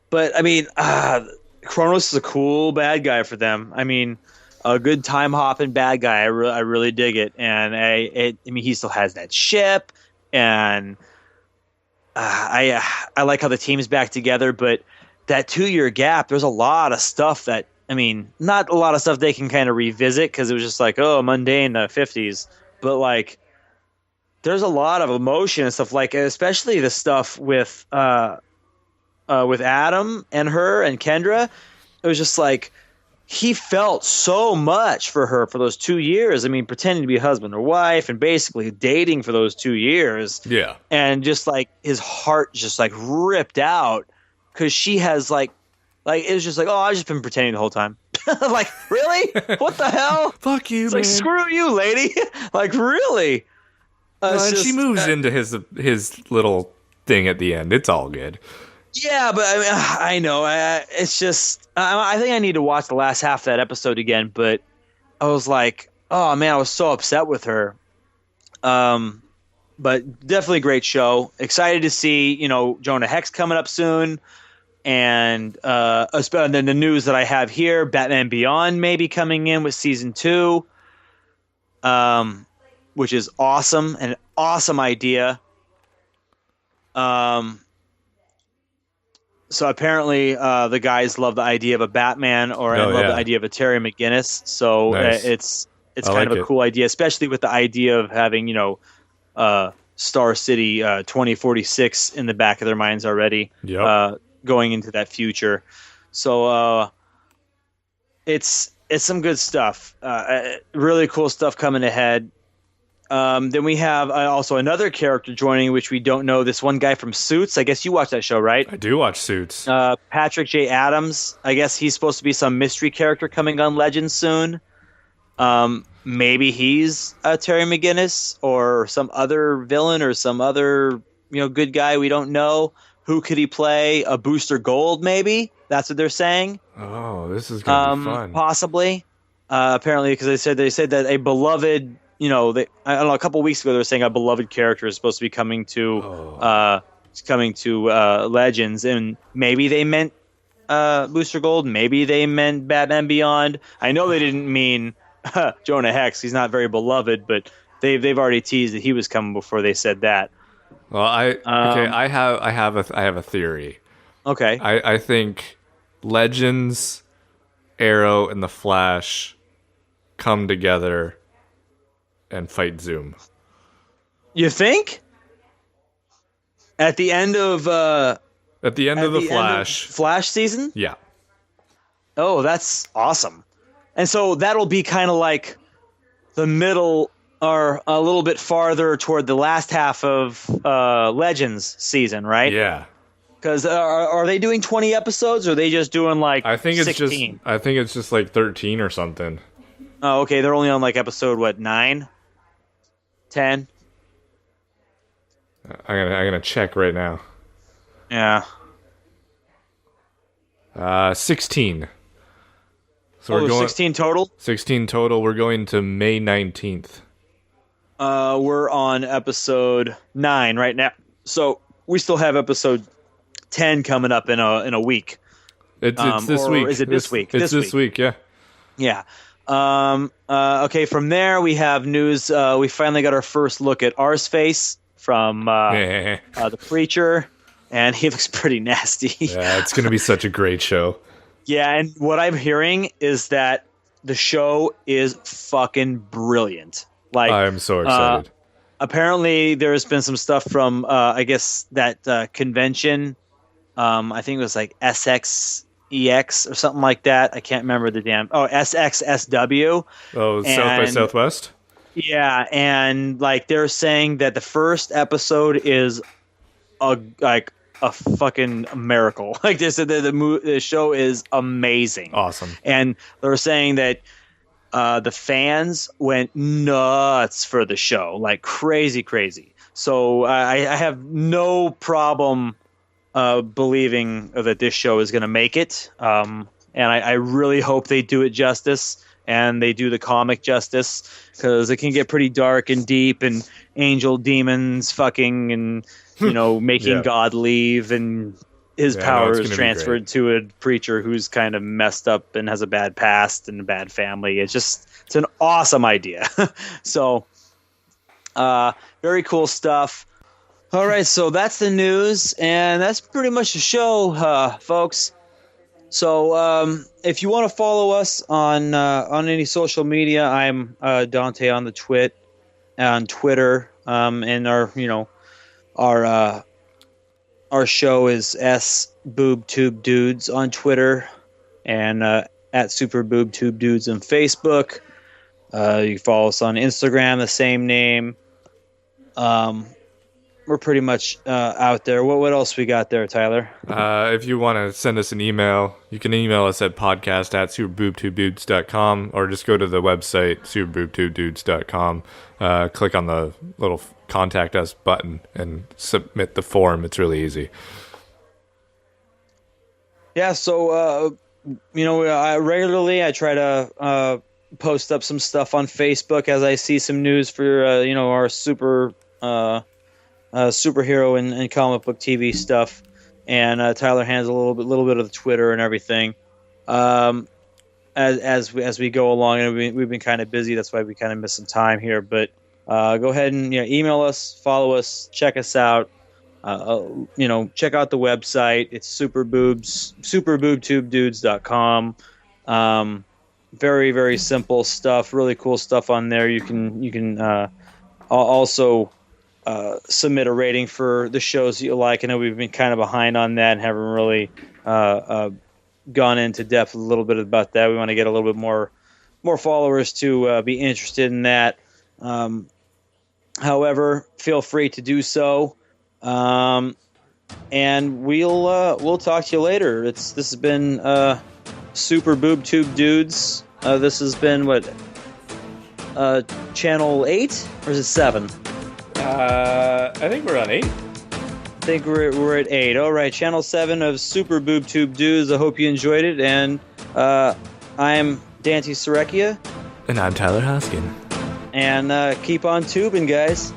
Speaker 2: But I mean, Kronos is a cool bad guy for them. I mean, a good time hopping bad guy. I really dig it, and I mean, he still has that ship, and I like how the team's back together. But that 2-year gap, there's a lot of stuff that, I mean, not a lot of stuff they can kind of revisit because it was just mundane 50s, but there's a lot of emotion and stuff, especially the stuff with Adam and her and Kendra. It was just he felt so much for her for those 2 years. I mean, pretending to be husband or wife and basically dating for those 2 years.
Speaker 3: Yeah.
Speaker 2: And just his heart just ripped out because she has it was just oh, I've just been pretending the whole time. Really? What the hell?
Speaker 3: Fuck you, man.
Speaker 2: Screw you, lady. Really?
Speaker 3: And she moves into his little thing at the end. It's all good.
Speaker 2: Yeah, but I mean, I know. It's just I think I need to watch the last half of that episode again. But I was like, oh man, I was so upset with her. But definitely a great show. Excited to see Jonah Hex coming up soon, and then the news that I have here: Batman Beyond may be coming in with season 2. Which is awesome, an awesome idea. So apparently the guys love the idea of a Batman, or love the idea of a Terry McGinnis. So
Speaker 3: nice.
Speaker 2: It's kind of a cool idea, especially with the idea of having Star City 2046 in the back of their minds already, going into that future. So it's some good stuff. Really cool stuff coming ahead. Then we have also another character joining, which we don't know. This one guy from Suits. I guess you watch that show, right?
Speaker 3: I do watch Suits.
Speaker 2: Patrick J. Adams. I guess he's supposed to be some mystery character coming on Legends soon. Maybe he's Terry McGinnis or some other villain or some other good guy we don't know. Who could he play? A Booster Gold, maybe? That's what they're saying.
Speaker 3: Oh, this is gonna be fun.
Speaker 2: Possibly. Apparently, because they said that a beloved. I don't know. A couple of weeks ago, they were saying a beloved character is supposed to be coming to Legends, and maybe they meant Booster Gold. Maybe they meant Batman Beyond. I know they didn't mean Jonah Hex. He's not very beloved, but they've already teased that he was coming before they said that.
Speaker 3: Well, I have a theory.
Speaker 2: Okay,
Speaker 3: I think Legends, Arrow, and the Flash come together and fight Zoom.
Speaker 2: You think? At the end of the Flash season?
Speaker 3: Yeah.
Speaker 2: Oh, that's awesome. And so that'll be kind of like the middle or a little bit farther toward the last half of Legends season, right?
Speaker 3: Yeah.
Speaker 2: Because are they doing 20 episodes or are they just doing
Speaker 3: I think it's
Speaker 2: 16?
Speaker 3: I think it's just 13 or something.
Speaker 2: Oh, okay. They're only on episode 9? 10?
Speaker 3: I'm gonna check right now.
Speaker 2: Yeah.
Speaker 3: 16. So we're going
Speaker 2: 16 total?
Speaker 3: 16 total. We're going to May 19th.
Speaker 2: We're on episode 9 right now. So we still have episode 10 coming up in a week.
Speaker 3: It's this week.
Speaker 2: Or is it this week?
Speaker 3: It's this week, yeah.
Speaker 2: Yeah. Okay, from there we have news. We finally got our first look at Arseface from The Preacher, and he looks pretty nasty.
Speaker 3: Yeah, it's going to be such a great show.
Speaker 2: Yeah, and what I'm hearing is that the show is fucking brilliant. Like,
Speaker 3: I'm so excited.
Speaker 2: Apparently, there's been some stuff from, I guess, that convention. I think it was like SXEX or something like that. I can't remember the damn. Oh, SXSW.
Speaker 3: Oh, South by Southwest?
Speaker 2: Yeah, and like they're saying that the first episode is a fucking miracle. Like this, the show is amazing,
Speaker 3: awesome,
Speaker 2: and they're saying that the fans went nuts for the show, like crazy. So I have no problem believing that this show is going to make it, and I really hope they do it justice. And they do the comic justice, because it can get pretty dark and deep, and angel demons fucking, and making God leave, and his power is transferred to a preacher who's kind of messed up and has a bad past and a bad family. It's an awesome idea. So, very cool stuff. All right, so that's the news, and that's pretty much the show, folks. So if you want to follow us on any social media, I'm Dante on on Twitter, and our show is Boob Tube Dudes on Twitter, and at Super Boob Tube Dudes on Facebook. You can follow us on Instagram, the same name. We're pretty much out there. What else we got there, Tyler?
Speaker 3: If you want to send us an email, you can email us at podcast@superboobtubedudes.com, or just go to the website, superboobtubedudes.com, click on the little contact us button and submit the form. It's really easy.
Speaker 2: Yeah, so, regularly I try to post up some stuff on Facebook as I see some news for, our superhero and comic book TV stuff, and Tyler handles a little bit of the Twitter and everything. As we go along, and we've been kind of busy, that's why we kind of missed some time here. But go ahead and email us, follow us, check us out. Check out the website. It's superboobtubedudes.com. Very, very simple stuff. Really cool stuff on there. You can also submit a rating for the shows that you like. I know we've been kind of behind on that and haven't really gone into depth a little bit about that. We want to get a little bit more followers to be interested in that. However, feel free to do so, and we'll talk to you later. This has been Super Boob Tube Dudes. This has been channel 8, or is it 7?
Speaker 3: I think we're on 8.
Speaker 2: I think we're at 8. All right, channel 7 of Super Boob Tube Dudes. I hope you enjoyed it, and I'm Dante Serecchia.
Speaker 3: And I'm Tyler Hoskin.
Speaker 2: And keep on tubing, guys.